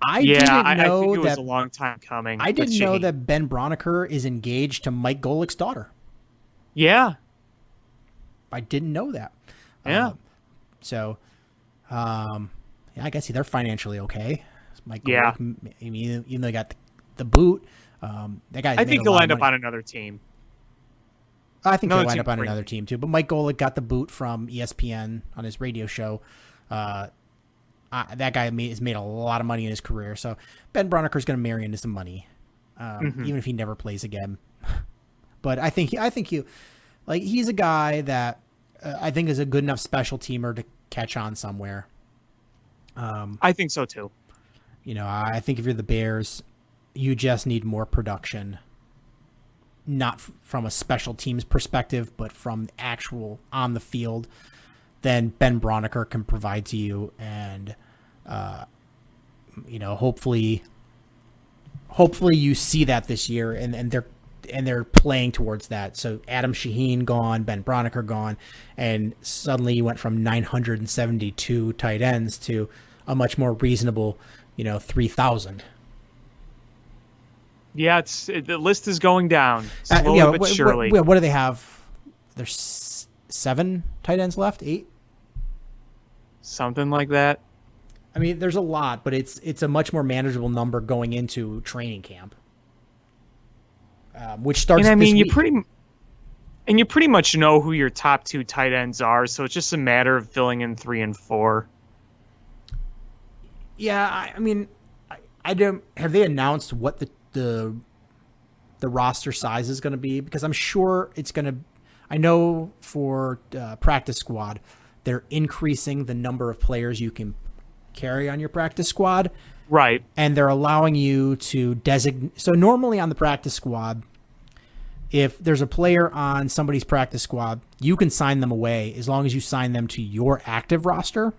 I think it was a long time coming. I didn't know that Ben Broniker is engaged to Mike Golick's daughter. Yeah. I didn't know that. Yeah. I guess they're financially okay. Mike Yeah. Golick, even though they got the boot, that guy. I think he'll end up on another team. I think he'll end up on another team too. But Mike Golick got the boot from ESPN on his radio show. That guy has made a lot of money in his career. So Ben Broniker's going to marry into some money, even if he never plays again. But I think he's a guy that I think is a good enough special teamer to catch on somewhere. I think so too. I think if you're the Bears, you just need more production. Not from a special teams perspective, but from actual on the field, then Ben Broniker can provide to you, and hopefully you see that this year, and they're playing towards that. So Adam Shaheen gone, Ben Broniker gone, and suddenly you went from 972 tight ends to a much more reasonable, 3,000. Yeah, the list is going down slowly but surely. What do they have? There's 7 tight ends left, 8, something like that. I mean, there's a lot, but it's a much more manageable number going into training camp, which starts. And this week. you pretty much know who your top 2 tight ends are, so it's just a matter of filling in 3 and 4. Yeah, I don't. Have they announced what the roster size is going to be? Because I'm sure it's going to. I know for practice squad, they're increasing the number of players you can carry on your practice squad. Right. And they're allowing you to designate. So normally on the practice squad, if there's a player on somebody's practice squad, you can sign them away as long as you sign them to your active roster.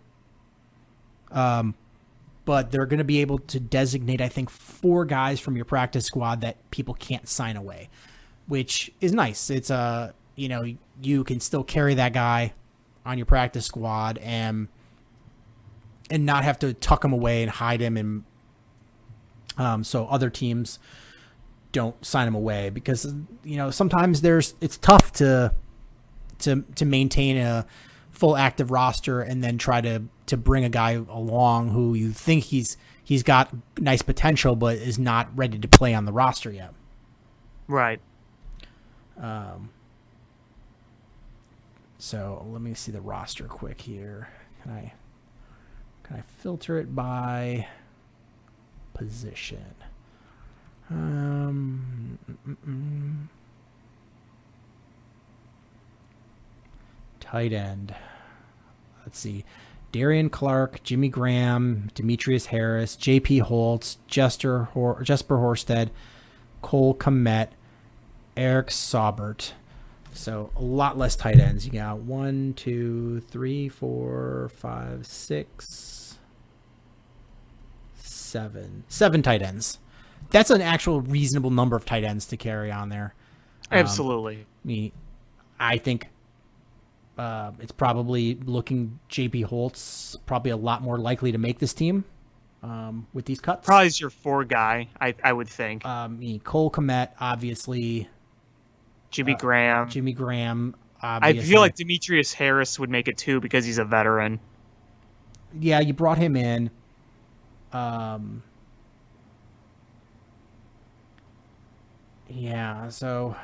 But they're going to be able to designate, I think, 4 guys from your practice squad that people can't sign away, which is nice. It's you can still carry that guy on your practice squad and not have to tuck him away and hide him, and so other teams don't sign him away, because sometimes it's tough to maintain a full active roster and then try to bring a guy along who you think he's got nice potential but is not ready to play on the roster yet. Right. So let me see the roster quick here. Can I filter it by position? Tight end. Let's see. Darian Clark, Jimmy Graham, Demetrius Harris, J.P. Holtz, Jesper Horsted, Cole Kmet, Eric Saubert. So a lot less tight ends. You got 1, 2, 3, 4, 5, 6, 7. 7 tight ends. That's an actual reasonable number of tight ends to carry on there. Absolutely. I think it's probably looking JP Holtz probably a lot more likely to make this team with these cuts. Probably is your 4 guy, I would think. Cole Kmet, obviously. Jimmy Graham. Obviously. I feel like Demetrius Harris would make it too because he's a veteran. Yeah, you brought him in. Yeah, so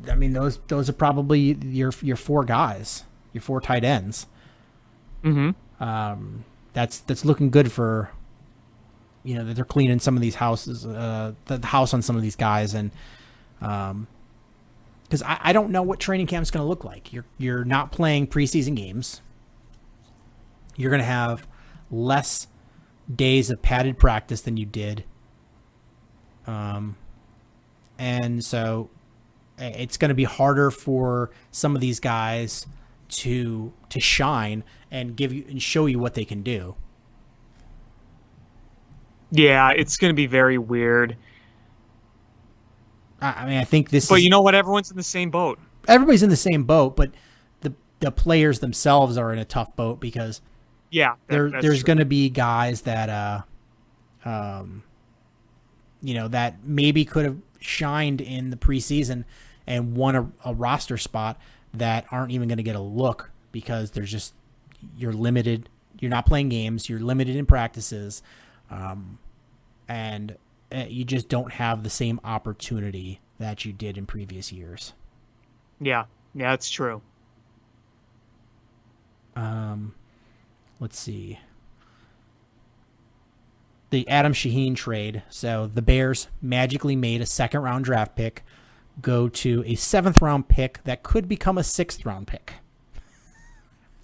I mean those are probably your 4 guys, your 4 tight ends. Mm-hmm. That's looking good for that they're cleaning some of these houses, the house on some of these guys, and because I don't know what training camp is going to look like. You're not playing preseason games. You're going to have less days of padded practice than you did. And so it's going to be harder for some of these guys to shine and give you and show you what they can do. Yeah, it's going to be very weird. I mean, I think this But you know what? Everyone's in the same boat. Everybody's in the same boat, but the players themselves are in a tough boat because there's going to be guys that that maybe could have shined in the preseason and won a roster spot that aren't even going to get a look because you're limited. You're not playing games. You're limited in practices, and you just don't have the same opportunity that you did in previous years. Yeah, that's true. Let's see. The Adam Shaheen trade. So the Bears magically made a 2nd-round draft pick go to a 7th-round pick that could become a 6th-round pick.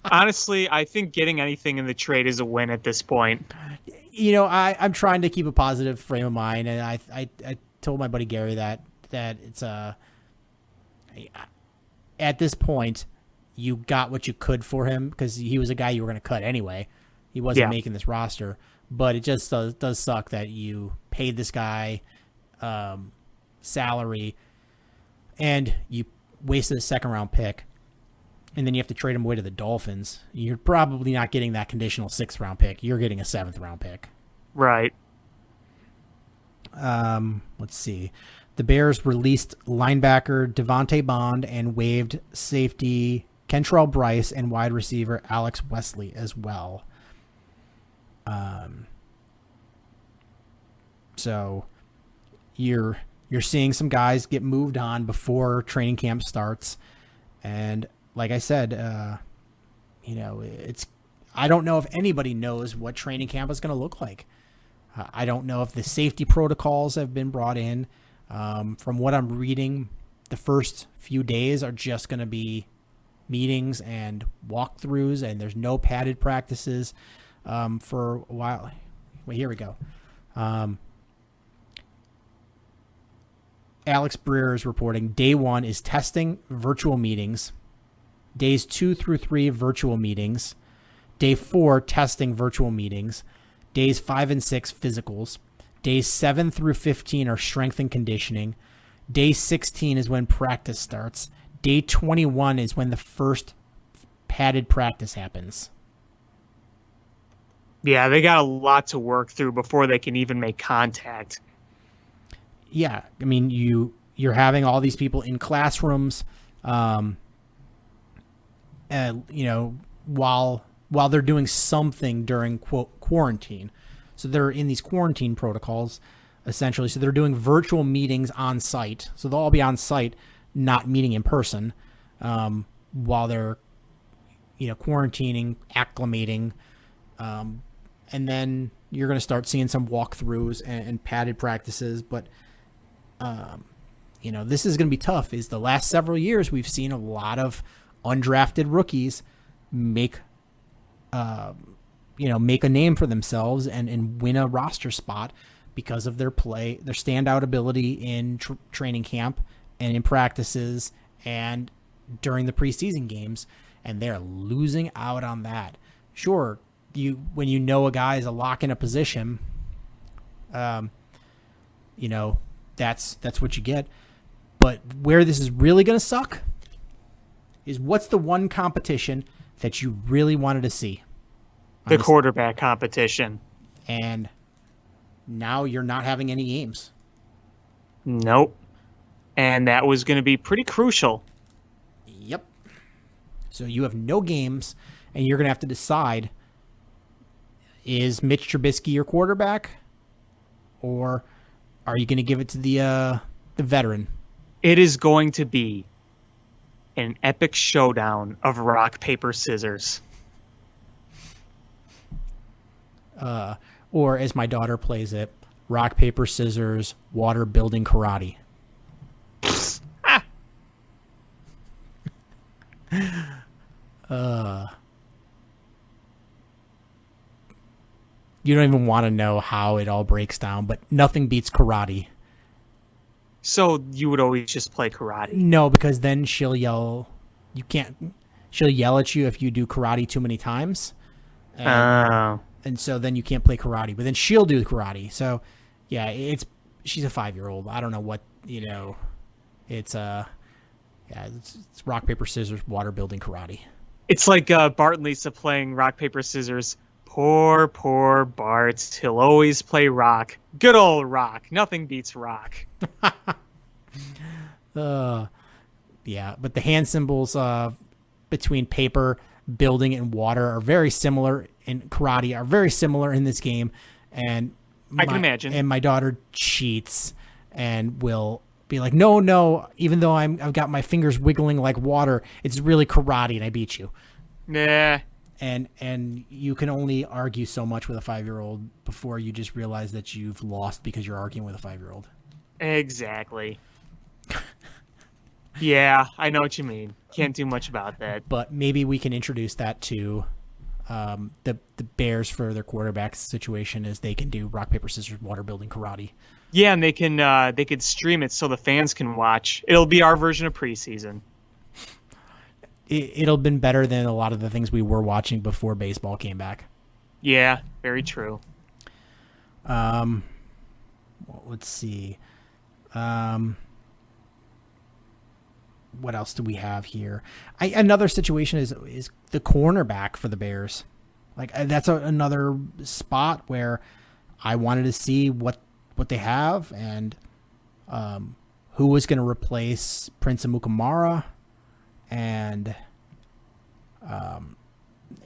Honestly, I think getting anything in the trade is a win at this point. I'm trying to keep a positive frame of mind, and I told my buddy Gary that it's at this point you got what you could for him because he was a guy you were going to cut anyway. He wasn't making this roster, but it just does suck that you paid this guy salary and you wasted a 2nd-round pick, and then you have to trade him away to the Dolphins. You're probably not getting that conditional 6th-round pick. You're getting a 7th-round pick. Right. Let's see. The Bears released linebacker Devontae Bond and waived safety Kentrell Bryce and wide receiver Alex Wesley as well. So you're seeing some guys get moved on before training camp starts, and like I said, I don't know if anybody knows what training camp is going to look like. I don't know if the safety protocols have been brought in. From what I'm reading, the first few days are just going to be meetings and walkthroughs, and there's no padded practices for a while. Wait, here we go. Alex Breer is reporting day 1 is testing, virtual meetings. Days 2 through 3, virtual meetings. Day 4, testing, virtual meetings. Days 5 and 6, physicals. Days 7 through 15 are strength and conditioning. Day 16 is when practice starts. Day 21 is when the first padded practice happens. Yeah, they got a lot to work through before they can even make contact. Yeah, I mean, you're having all these people in classrooms, while they're doing something during quote quarantine. So they're in these quarantine protocols, essentially. So they're doing virtual meetings on site. So they'll all be on site, not meeting in person, while they're, quarantining, acclimating, and then you're going to start seeing some walkthroughs and padded practices. But this is going to be tough. Is the last several years we've seen a lot of undrafted rookies make make a name for themselves and win a roster spot because of their play, their standout ability in training camp and in practices and during the preseason games, and they're losing out on that. Sure, when a guy is a lock in a position, that's what you get. But where this is really going to suck is what's the one competition that you really wanted to see? The quarterback competition. And now you're not having any games. Nope. And that was going to be pretty crucial. Yep. So you have no games, and you're going to have to decide, is Mitch Trubisky your quarterback, or are you going to give it to the veteran? It is going to be an epic showdown of rock, paper, scissors. Or as my daughter plays it, rock, paper, scissors, water building karate. You don't even want to know how it all breaks down, but nothing beats karate. So you would always just play karate? No, because then she'll yell. She'll yell at you if you do karate too many times. And so then you can't play karate, but then she'll do karate. So yeah, she's a 5-year-old. I don't know what, it's rock, paper, scissors, water building karate. It's like Bart and Lisa playing rock, paper, scissors. Poor Bart. He'll always play rock. Good old rock. Nothing beats rock. Yeah, but the hand symbols between paper, building, and water are very similar in karate, are very similar in this game. And I can imagine. And my daughter cheats and will be like, no, even though I've got my fingers wiggling like water, it's really karate and I beat you. Nah. And you can only argue so much with a 5-year-old before you just realize that you've lost because you're arguing with a 5-year-old. Exactly. Yeah, I know what you mean. Can't do much about that. But maybe we can introduce that to the Bears for their quarterback situation, is they can do rock, paper, scissors, water building karate. Yeah, and they could stream it so the fans can watch. It'll be our version of preseason. It'll have been better than a lot of the things we were watching before baseball came back. Yeah, very true. Well, let's see. What else do we have here? Another situation is the cornerback for the Bears. Like that's another spot where I wanted to see what they have and who was going to replace Prince Amukamara, and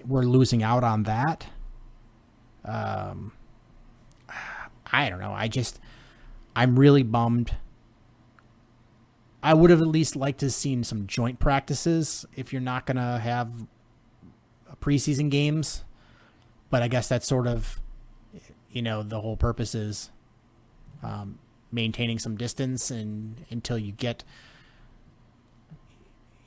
we're losing out on that. I don't know. I'm really bummed. I would have at least liked to have seen some joint practices if you're not going to have preseason games. But I guess that's sort of, the whole purpose is maintaining some distance and until you get,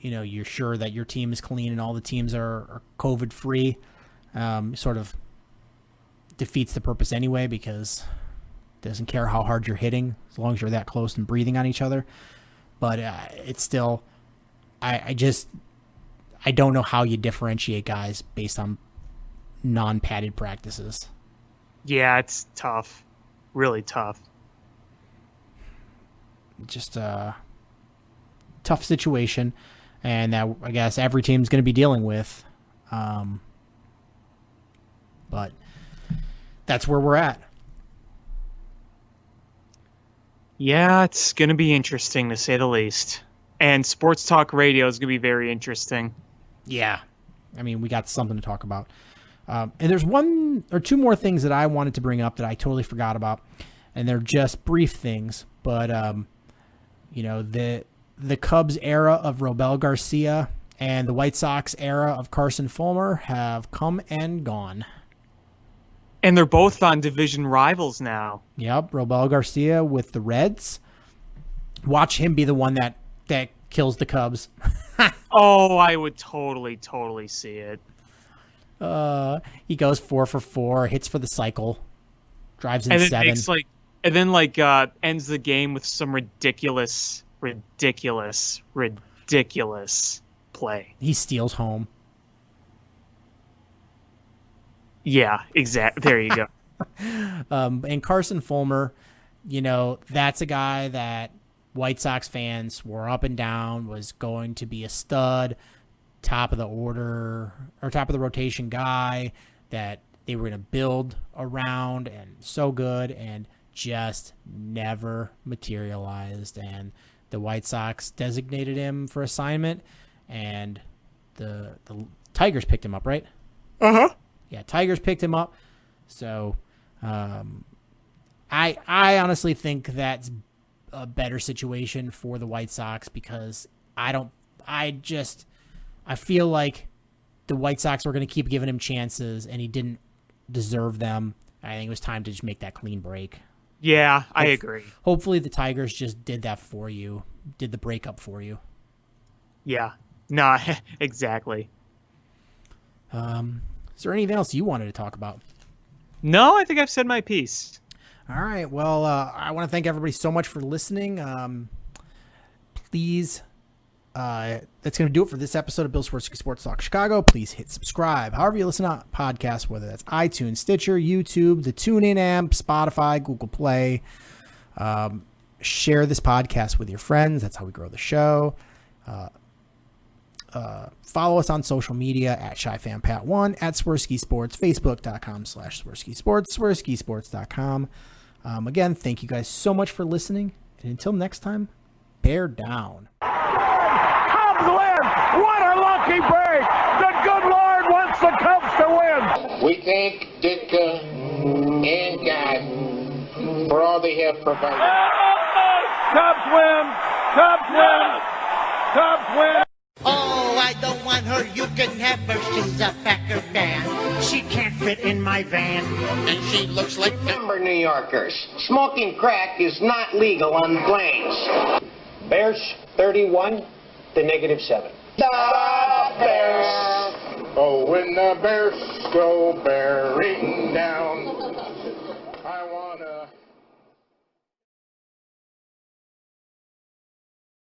you're sure that your team is clean and all the teams are COVID free. Sort of defeats the purpose anyway, because it doesn't care how hard you're hitting as long as you're that close and breathing on each other. But it's still, I don't know how you differentiate guys based on non-padded practices. Yeah, it's tough. Really tough. Just a tough situation, and that I guess every team's going to be dealing with. But that's where we're at. Yeah, it's going to be interesting to say the least. And sports talk radio is going to be very interesting. Yeah. I mean, we got something to talk about. And there's one or two more things that I wanted to bring up that I totally forgot about. And they're just brief things. But, the Cubs era of Robel Garcia and the White Sox era of Carson Fulmer have come and gone. And they're both on division rivals now. Yep, Robel Garcia with the Reds. Watch him be the one that kills the Cubs. Oh, I would totally see it. He goes 4 for 4, hits for the cycle, drives in And then 7. ends the game with some ridiculous play. He steals home. Yeah, exactly. There you go. And Carson Fulmer, that's a guy that White Sox fans were up and down, was going to be a stud, top of the order or top of the rotation guy that they were going to build around, and so good, and just never materialized. And the White Sox designated him for assignment, and the Tigers picked him up, right? Uh-huh. Yeah, Tigers picked him up. So I honestly think that's a better situation for the White Sox, because I feel like the White Sox were going to keep giving him chances, and he didn't deserve them. I think it was time to just make that clean break. Yeah, I agree. Hopefully the Tigers just did that for you, did the breakup for you. Yeah, no, exactly. Is there anything else you wanted to talk about? No, I think I've said my piece. All right. Well, I want to thank everybody so much for listening. Please, that's going to do it for this episode of Bill Swerski Sports Talk Chicago. Please hit subscribe. However you listen to podcasts, whether that's iTunes, Stitcher, YouTube, the TuneIn app, Spotify, Google Play. Share this podcast with your friends. That's how we grow the show. Follow us on social media at ShyFanPat1, at Swerski Sports, Facebook.com/Swerski Sports, SwerskiSports.com. Again, thank you guys so much for listening. And until next time, bear down. Cubs win! What a lucky break! The good Lord wants the Cubs to win! We thank Ditka and God for all they have provided. Cubs win! Cubs win! Cubs win! Oh, I don't want her. You can have her. She's a Packer fan. She can't fit in my van. And she looks like Remember, New Yorkers, smoking crack is not legal on planes. Bears 31 to -7. The Bears! Oh, when the Bears go bearing down